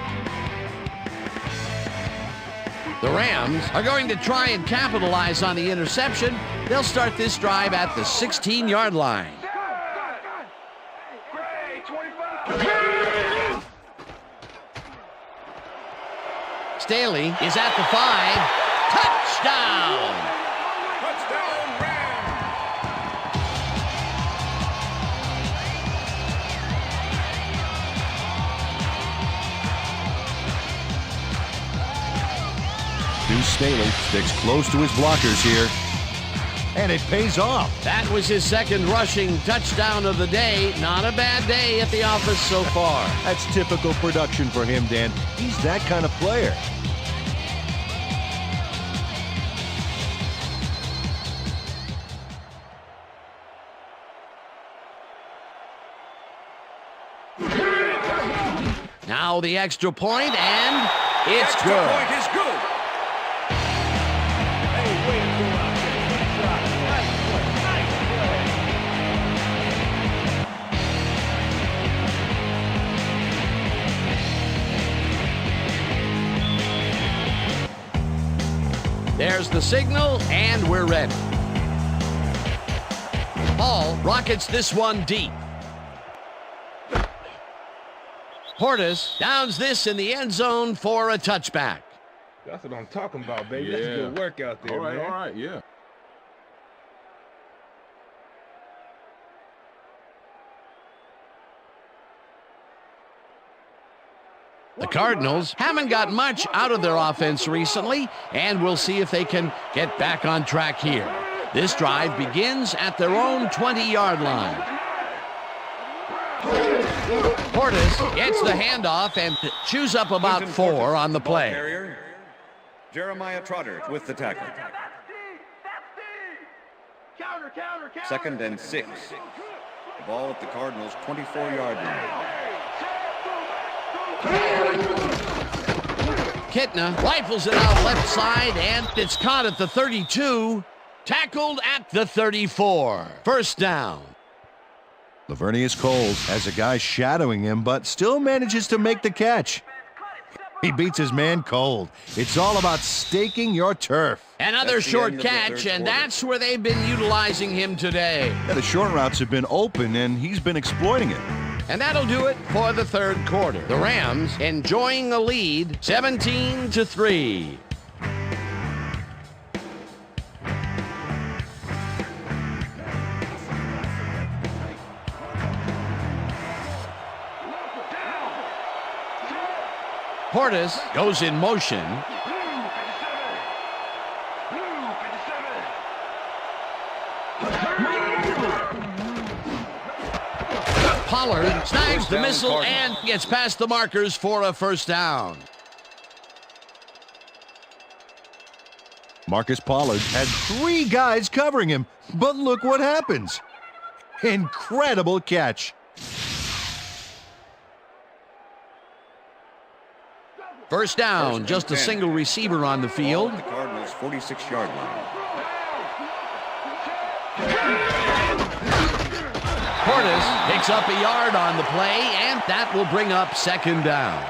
The Rams are going to try and capitalize on the interception. They'll start this drive at the 16-yard line. Staley is at the 5. Touchdown! Touchdown, Rams! Deuce Staley sticks close to his blockers here. And it pays off. That was his second rushing touchdown of the day. Not a bad day at the office so far. That's typical production for him, Dan. He's that kind of player. Now the extra point, and it's Extra good. point is good. There's the signal, and we're ready. Hall rockets this one deep. Portis downs this in the end zone for a touchback. That's what I'm talking about, baby. That's good work out there, man. All right, yeah. The Cardinals haven't got much out of their offense recently, and we'll see if they can get back on track here. This drive begins at their own 20-yard line. Portis gets the handoff and chews up about 4 on the play. Carrier. Jeremiah Trotter with the tackle. Second and 6. Ball at the Cardinals' 24-yard line. Kitna rifles it out left side, and it's caught at the 32. Tackled at the 34. First down. Lavernius Coles has a guy shadowing him, but still manages to make the catch. He beats his man cold. It's all about staking your turf. Another short catch, and that's where they've been utilizing him today. Yeah, the short routes have been open, and he's been exploiting it. And that'll do it for the third quarter. The Rams enjoying a lead, 17-3. Portis goes in motion. Pollard snags the missile and gets past the markers for a first down. Marcus Pollard had 3 guys covering him, but look what happens. Incredible catch. First down, just a single receiver on the field. The Cardinals' 46-yard line. Portis picks up a yard on the play, and that will bring up second down.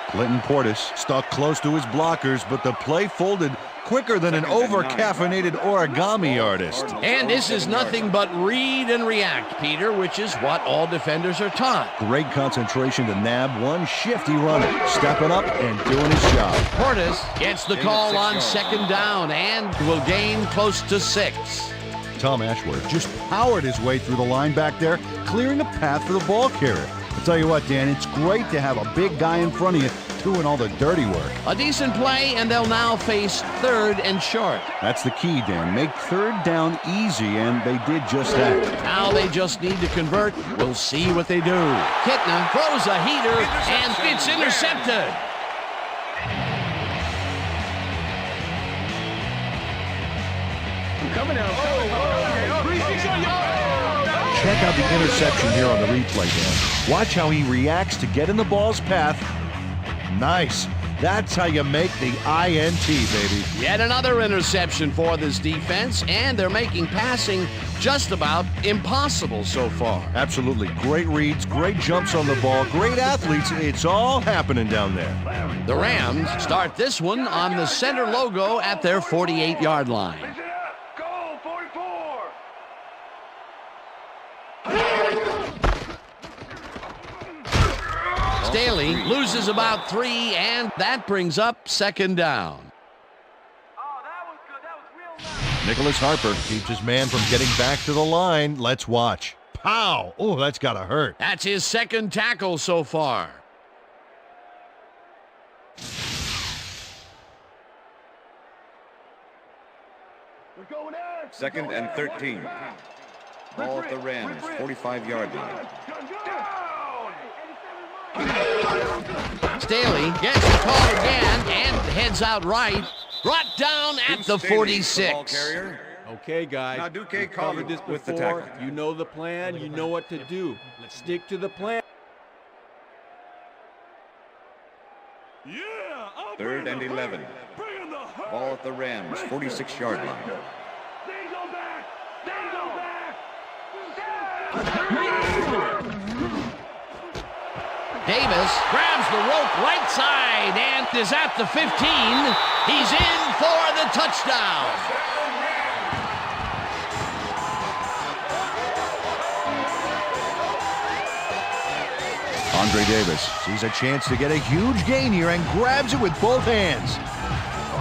Clinton Portis stuck close to his blockers, but the play folded quicker than an over-caffeinated origami artist. And this is nothing but read and react, Peter, which is what all defenders are taught. Great concentration to nab one shifty runner, stepping up and doing his job. Portis gets the call on second down and will gain close to 6. Tom Ashworth just powered his way through the line back there, clearing the path for the ball carrier. I'll tell you what, Dan, it's great to have a big guy in front of you doing all the dirty work. A decent play, and they'll now face third and short. That's the key, Dan. Make third down easy, and they did just that. Now they just need to convert. We'll see what they do. Kitna throws a heater, and it's intercepted. Check out the interception here on the replay, Dan. Watch how he reacts to get in the ball's path. Nice. That's how you make the INT, baby. Yet another interception for this defense, and they're making passing just about impossible so far. Absolutely. Great reads, great jumps on the ball, great athletes. It's all happening down there. The Rams start this one on the center logo at their 48-yard line. Listen up. Goal 44. Staley loses about 3, and that brings up second down. Oh, that was good. That was real nice. Nicholas Harper keeps his man from getting back to the line. Let's watch. Pow! Oh, that's got to hurt. That's his second tackle so far. Second and 13. Ball at the Rams, 45-yard line. Staley gets the call again and heads out right. Brought down at the 46. Okay, guys. Now, 2K We've covered this with the before. tackle. You know the plan. You know what to do. Let's stick to the plan. Third and 11. Ball at the Rams, 46-yard line. Davis grabs the rope right side and is at the 15. He's in for the touchdown. Andre Davis sees a chance to get a huge gain here and grabs it with both hands.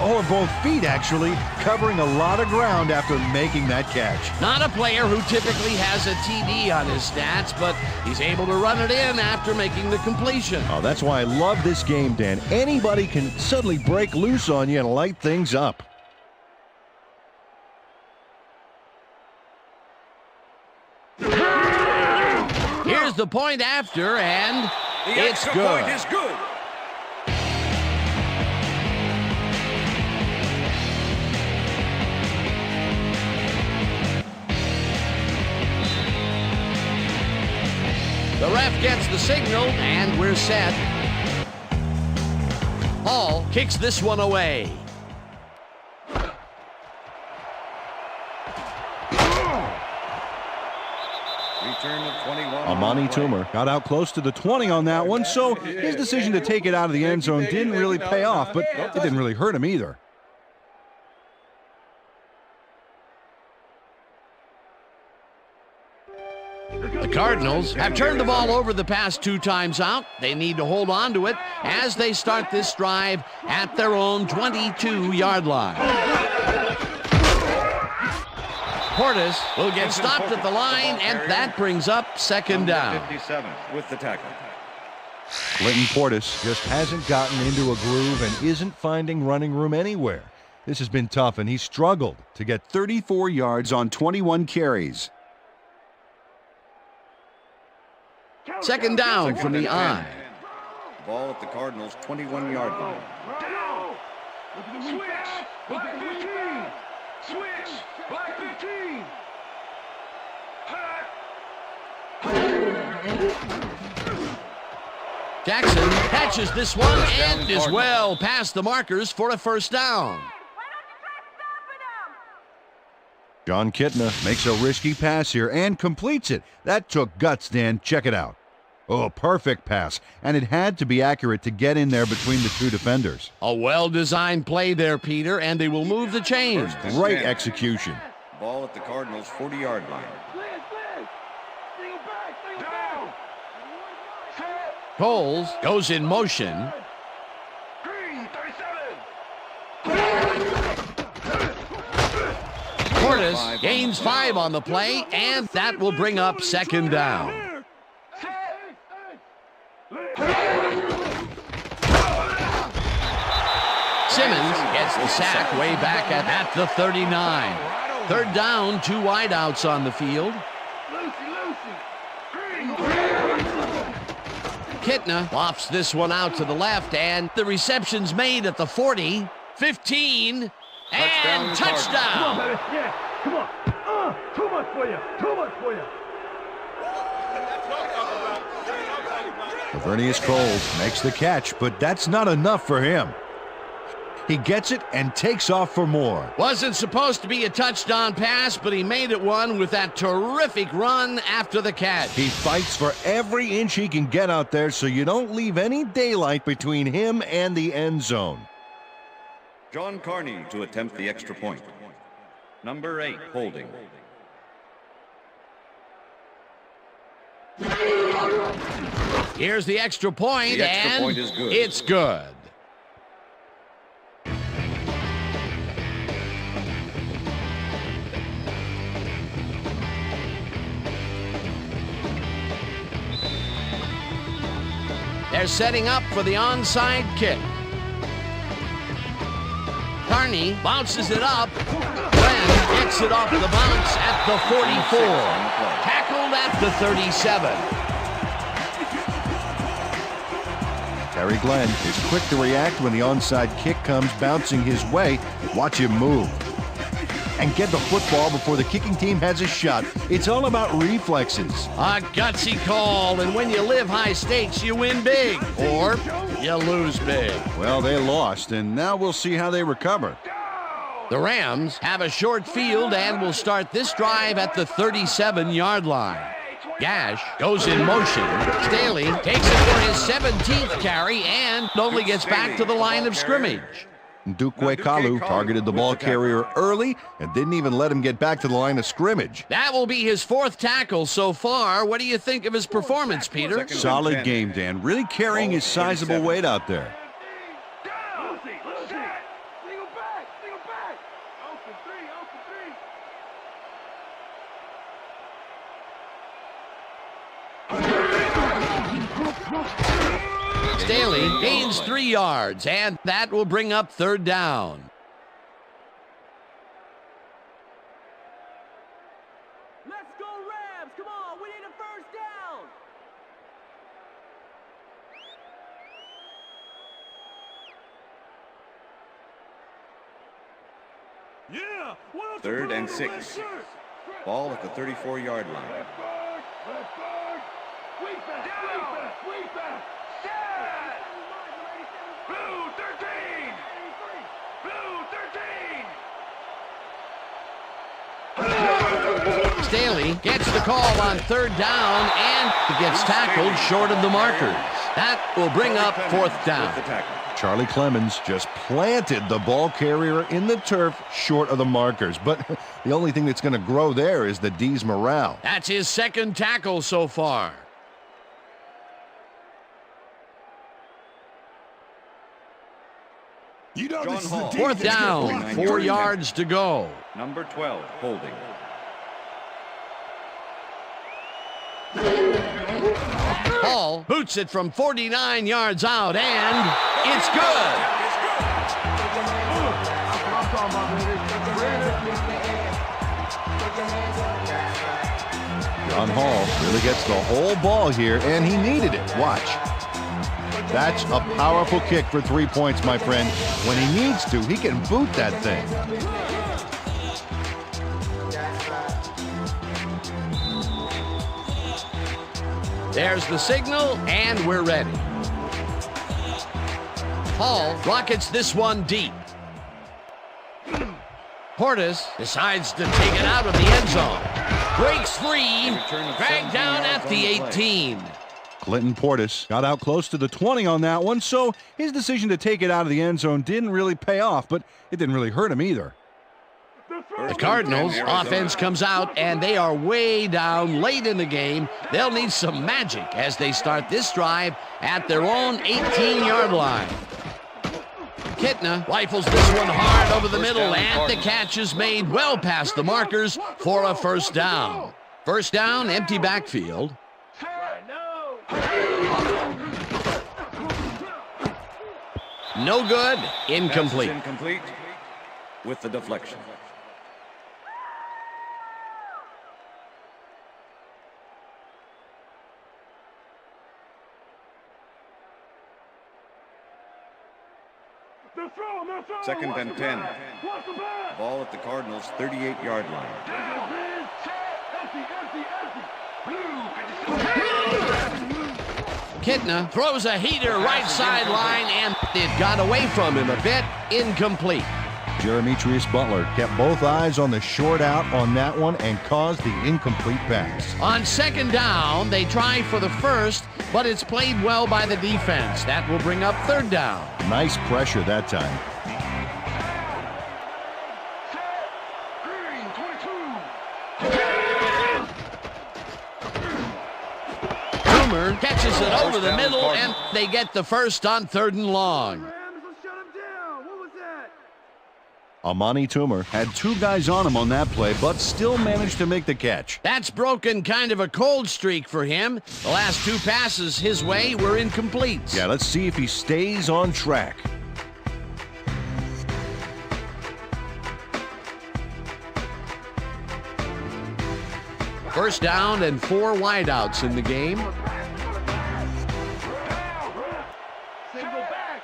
Or both feet, actually, covering a lot of ground after making that catch. Not a player who typically has a TD on his stats, but he's able to run it in after making the completion. Oh, that's why I love this game, Dan. Anybody can suddenly break loose on you and light things up. Here's the point after, and it's good. Point is good. The ref gets the signal, and we're set. Hall kicks this one away. Return of 21. Amani Toomer got out close to the 20 on that one, so his decision to take it out of the end zone didn't really pay off, but it didn't really hurt him either. The Cardinals have turned the ball over the past 2 times out. They need to hold on to it as they start this drive at their own 22-yard line. Portis will get stopped at the line, and that brings up second down. 57 with the tackle. Clinton Portis just hasn't gotten into a groove and isn't finding running room anywhere. This has been tough, and he struggled to get 34 yards on 21 carries. Second down from the eye. Ball at the Cardinals' 21-yard line. Switch. Black 15. Switch. Black 15. Jackson catches this one and is well past the markers for a first down. John Kitna makes a risky pass here and completes it. That took guts, Dan. Check it out. Oh, perfect pass. And it had to be accurate to get in there between the 2 defenders. A well-designed play there, Peter, and they will move the chains. Great execution. Ball at the Cardinals' 40-yard line. Coles goes in motion. Green 37. Portis gains 5 on the play, and that will bring up second down. Simmons gets the sack way back at the 39. Third down, 2 wideouts on the field. Kitna lofts this one out to the left, and the reception's made at the 40, 15, and touchdown. Come on, baby. Yeah, come on. Too much for you. Too much for you. Tavernius Coles makes the catch, but that's not enough for him. He gets it and takes off for more. Wasn't supposed to be a touchdown pass, but he made it one with that terrific run after the catch. He fights for every inch he can get out there so you don't leave any daylight between him and the end zone. John Carney to attempt the extra point. Number 8, holding. Here's the extra point, The extra and point is good. It's good. They're setting up for the onside kick. Carney bounces it up. Glenn gets it off the bounce at the 44. Tackled at the 37. Terry Glenn is quick to react when the onside kick comes bouncing his way. Watch him move and get the football before the kicking team has a shot. It's all about reflexes. A gutsy call, and when you live high stakes, you win big, or you lose big. Well, they lost, and now we'll see how they recover. The Rams have a short field and will start this drive at the 37-yard line. Gash goes in motion. Staley takes it for his 17th carry and only gets back to the line of scrimmage. Ndukwe Kalu targeted the ball carrier early and didn't even let him get back to the line of scrimmage. That will be his 4th tackle so far. What do you think of his performance, Peter? Solid game, Dan. Really carrying his sizable weight out there. Staley gains 3 yards, and that will bring up 3rd down. Let's go Rams! Come on, we need a 1st down! Yeah! 3rd and 6. Ball at the 34-yard line. Blue 13! Blue 13! Staley gets the call on 3rd down and gets tackled short of the markers. That will bring up 4th down. Charlie Clemens just planted the ball carrier in the turf short of the markers. But the only thing that's going to grow there is the D's morale. That's his 2nd tackle so far. John Hall. 4th down, 4 yards to go. Number 12, holding. Hall boots it from 49 yards out, and it's good. John Hall really gets the whole ball here, and he needed it. Watch. That's a powerful kick for 3 points, my friend. When he needs to, he can boot that thing. There's the signal, and we're ready. Hall rockets this one deep. Portis decides to take it out of the end zone. Breaks free, dragged down at the 18. Clinton Portis got out close to the 20 on that one, so his decision to take it out of the end zone didn't really pay off, but it didn't really hurt him either. The Cardinals offense comes out, and they are way down late in the game. They'll need some magic as they start this drive at their own 18-yard line. Kitna rifles this one hard over the middle, and the catch is made well past the markers for a 1st down. 1st down, empty backfield. No good, incomplete. Incomplete with the deflection. Second and 10. Ball at the Cardinals' 38-yard line. Kitna throws a heater right sideline, and it got away from him a bit. Incomplete. Jeremitrius Butler kept both eyes on the short out on that one and caused the incomplete pass. On second down, they try for the first, but it's played well by the defense. That will bring up third down. Nice pressure that time. Toomer catches it over the middle, and they get the first on 3rd and long. Amani Toomer had 2 guys on him on that play, but still managed to make the catch. That's broken kind of a cold streak for him. The last 2 passes his way were incomplete. Yeah, let's see if he stays on track. First down and 4 wideouts in the game. Single back.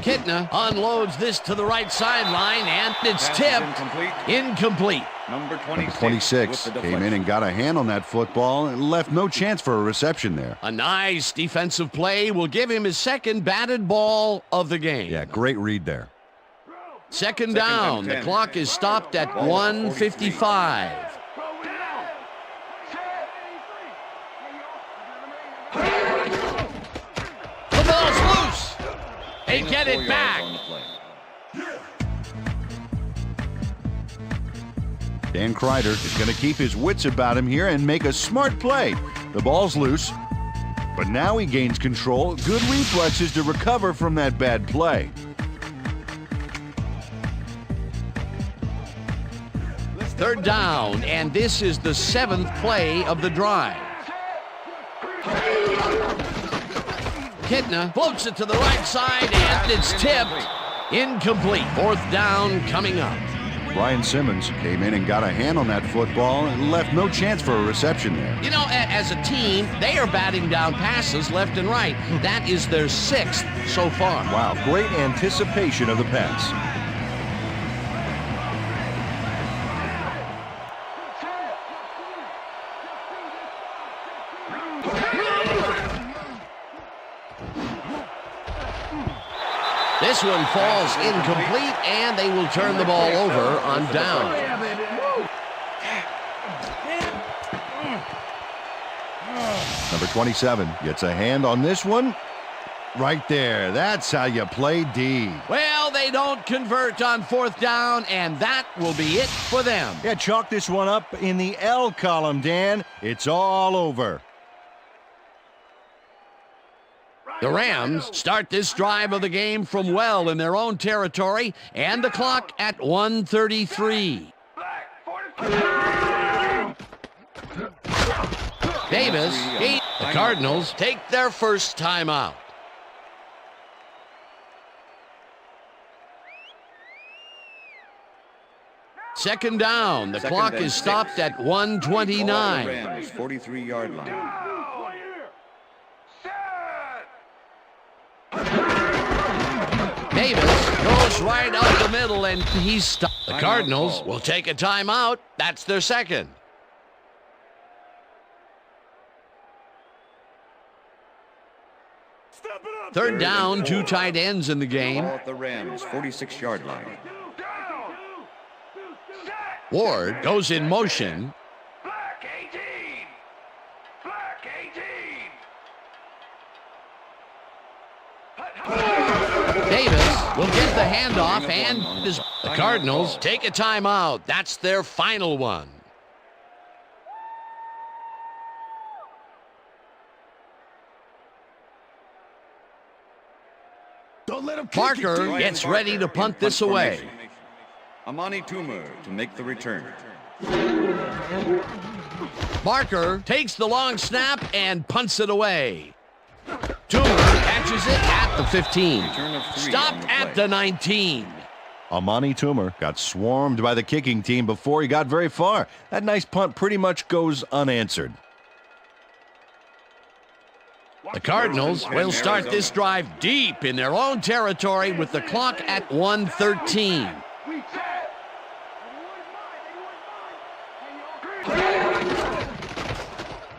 Kitna unloads this to the right sideline, and it's tipped. Incomplete. Number 26 came in and got a hand on that football and left no chance for a reception there. A nice defensive play will give him his 2nd batted ball of the game. Yeah, great read there. Second down. The clock is stopped at 1:55. The ball's loose. They get it back. Dan Kreider is going to keep his wits about him here and make a smart play. The ball's loose, but now he gains control. Good reflexes to recover from that bad play. Third down, and this is the 7th play of the drive. Kitna floats it to the right side, and it's tipped. Incomplete. 4th down coming up. Brian Simmons came in and got a hand on that football and left no chance for a reception there. You know, as a team, they are batting down passes left and right. That is their 6th so far. Wow, great anticipation of the pass. This one falls incomplete, and they will turn the ball over on down. Number 27 gets a hand on this one. Right there. That's how you play D. Well, they don't convert on 4th down, and that will be it for them. Yeah, chalk this one up in the L column, Dan. It's all over. The Rams start this drive of the game from well in their own territory, and the clock at 1:33. Davis, the Cardinals take their first timeout. Second down. The clock is stopped at 1:29. Rams, 43-yard line. Davis goes right up the middle, and he's stopped. The Cardinals will take a timeout. That's their 2nd. Third down, 2 tight ends in the game. Ball at the Rams, 46-yard line. Ward goes in motion. Black 18. Black 18. Davis will get the handoff, and the Cardinals take a timeout. That's their final one. Parker gets ready to punt this away. Amani Toomer to make the return. Barker takes the long snap and punts it away. Toomer catches it at the 15. Stopped at the 19. Amani Toomer got swarmed by the kicking team before he got very far. That nice punt pretty much goes unanswered. The Cardinals will start this drive deep in their own territory with the clock at 1:13.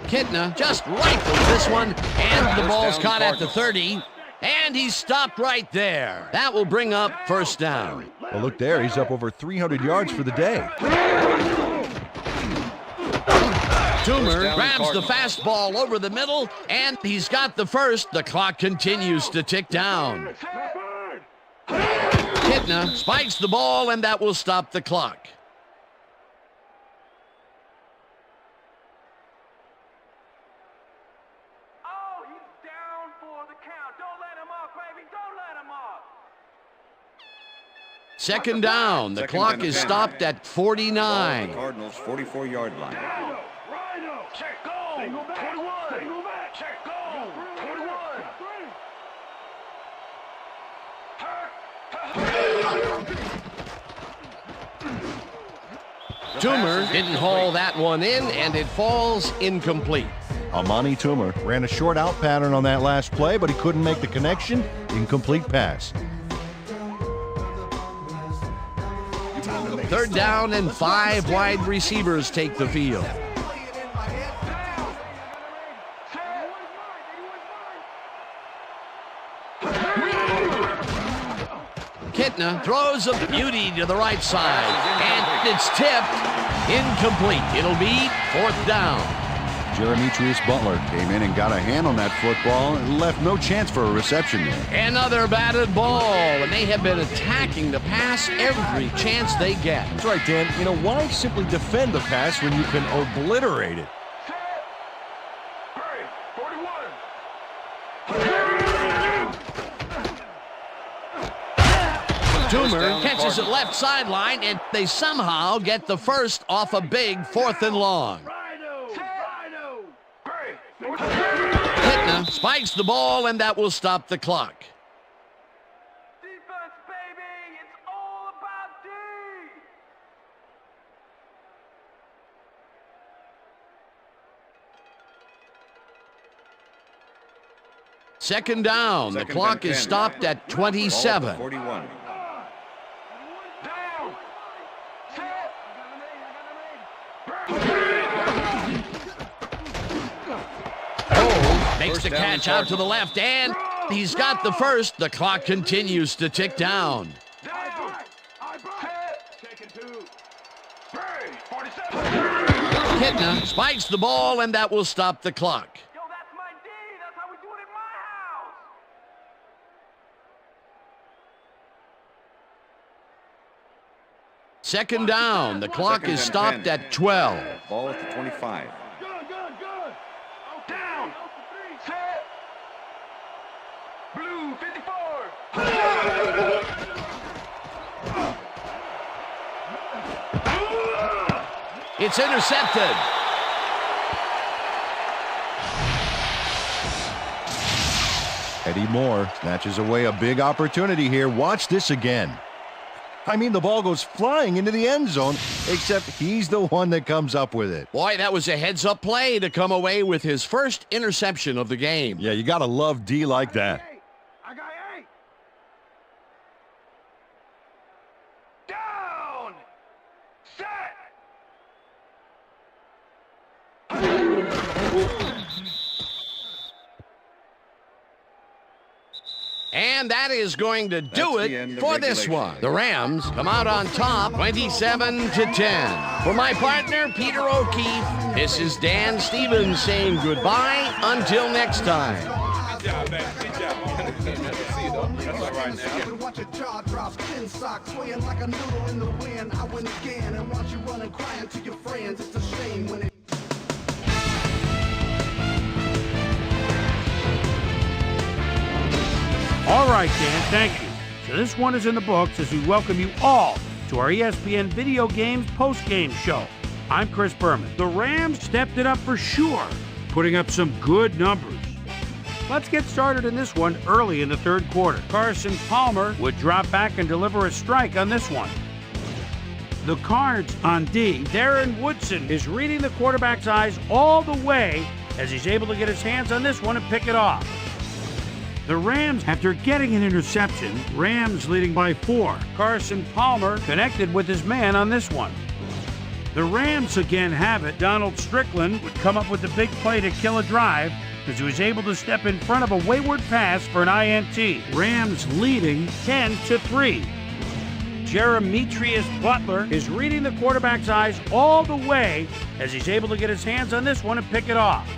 Kitna just rifles this one, and the ball's caught at the 30, and he's stopped right there. That will bring up first down. Well, look there. He's up over 300 yards for the day. Toomer grabs the fastball over the middle, and he's got the first. The clock continues to tick down. Kitna spikes the ball, and that will stop the clock. Oh, he's down for the count. Don't let him off, baby. Don't let him off. Second down. The clock is stopped at 49. Cardinals 44-yard line. Check goal. 21. Check goal. 21. Toomer didn't haul that one in, and it falls incomplete. Amani Toomer ran a short out pattern on that last play, but he couldn't make the connection. Incomplete pass. Third down, and 5 wide receivers take the field. Kitna throws a beauty to the right side, and it's tipped. Incomplete. It'll be fourth down. Jeremitrius Butler came in and got a hand on that football and left no chance for a reception there. Another batted ball, and they have been attacking the pass every chance they get. That's right, Dan. You know, why simply defend the pass when you can obliterate it? Toomer catches it left sideline, and they somehow get the first off a big 4th and long. Kitna spikes the ball, and that will stop the clock. Defense, baby. It's all about D. Second down. The clock is stopped at 27. 41. Makes the catch out to the left, and he's got the first. The clock continues to tick down. Kitna spikes the ball, and that will stop the clock. Yo, that's my D. That's how we do it in my house. Second down. The clock is stopped at 12. Ball at the 25. Down. Set. Blue 54. It's intercepted. Eddie Moore snatches away a big opportunity here. Watch this again. I mean, the ball goes flying into the end zone, except he's the one that comes up with it. Boy, that was a heads-up play to come away with his first interception of the game. Yeah, you got to love D like that. I got 8. Down. Set. And that is going to do it for this one. The Rams come out on top 27-10. For my partner, Peter O'Keefe, this is Dan Stevens saying goodbye until next time. Good job, man. Good job. See you, though. That's all right now. Watch your jaw drop, thin socks swaying like a noodle in the wind. I win again and watch you run and crying to your friends. It's a shame when it All right, Dan, thank you. So this one is in the books as we welcome you all to our ESPN Video Games post-game show. I'm Chris Berman. The Rams stepped it up for sure, putting up some good numbers. Let's get started in this one early in the third quarter. Carson Palmer would drop back and deliver a strike on this one. The Cards on D. Darren Woodson is reading the quarterback's eyes all the way as he's able to get his hands on this one and pick it off. The Rams, after getting an interception, Rams leading by 4. Carson Palmer connected with his man on this one. The Rams again have it. Donald Strickland would come up with the big play to kill a drive as he was able to step in front of a wayward pass for an INT. Rams leading 10-3. Jeremetrius Butler is reading the quarterback's eyes all the way as he's able to get his hands on this one and pick it off.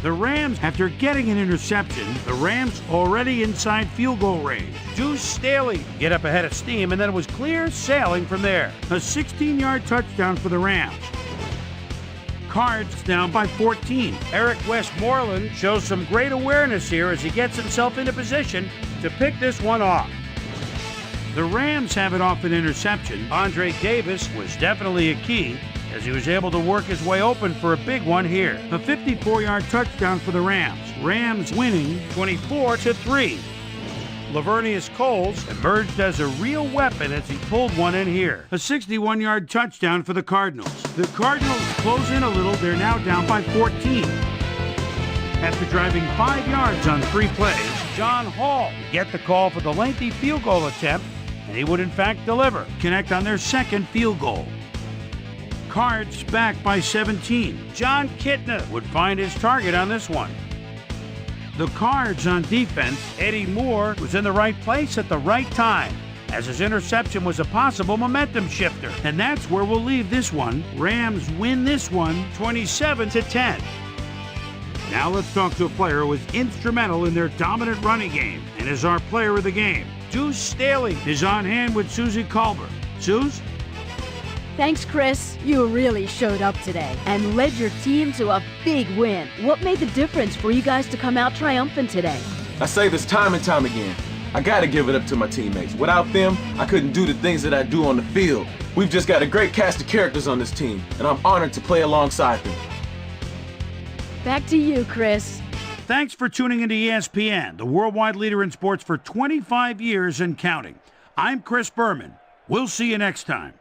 The Rams, after getting an interception, the Rams already inside field goal range. Deuce Staley get up ahead of steam, and then it was clear sailing from there. A 16-yard touchdown for the Rams. Cards down by 14. Eric Westmoreland shows some great awareness here as he gets himself into position to pick this one off. The Rams have it off an interception. Andre Davis was definitely a key as he was able to work his way open for a big one here. A 54-yard touchdown for the Rams. Rams winning 24-3. Lavernius Coles emerged as a real weapon as he pulled one in here. A 61-yard touchdown for the Cardinals. The Cardinals close in a little. They're now down by 14. After driving 5 yards on 3 plays, John Hall would get the call for the lengthy field goal attempt, and he would in fact deliver. Connect on their second field goal. Cards back by 17. John Kitna would find his target on this one. The Cards on defense, Eddie Moore was in the right place at the right time, as his interception was a possible momentum shifter. And that's where we'll leave this one. Rams win this one 27-10. Now let's talk to a player who was instrumental in their dominant running game and is our player of the game. Deuce Staley is on hand with Susie Culver. Suze? Thanks, Chris. You really showed up today and led your team to a big win. What made the difference for you guys to come out triumphant today? I say this time and time again. I gotta give it up to my teammates. Without them, I couldn't do the things that I do on the field. We've just got a great cast of characters on this team, and I'm honored to play alongside them. Back to you, Chris. Thanks for tuning into ESPN, the worldwide leader in sports for 25 years and counting. I'm Chris Berman. We'll see you next time.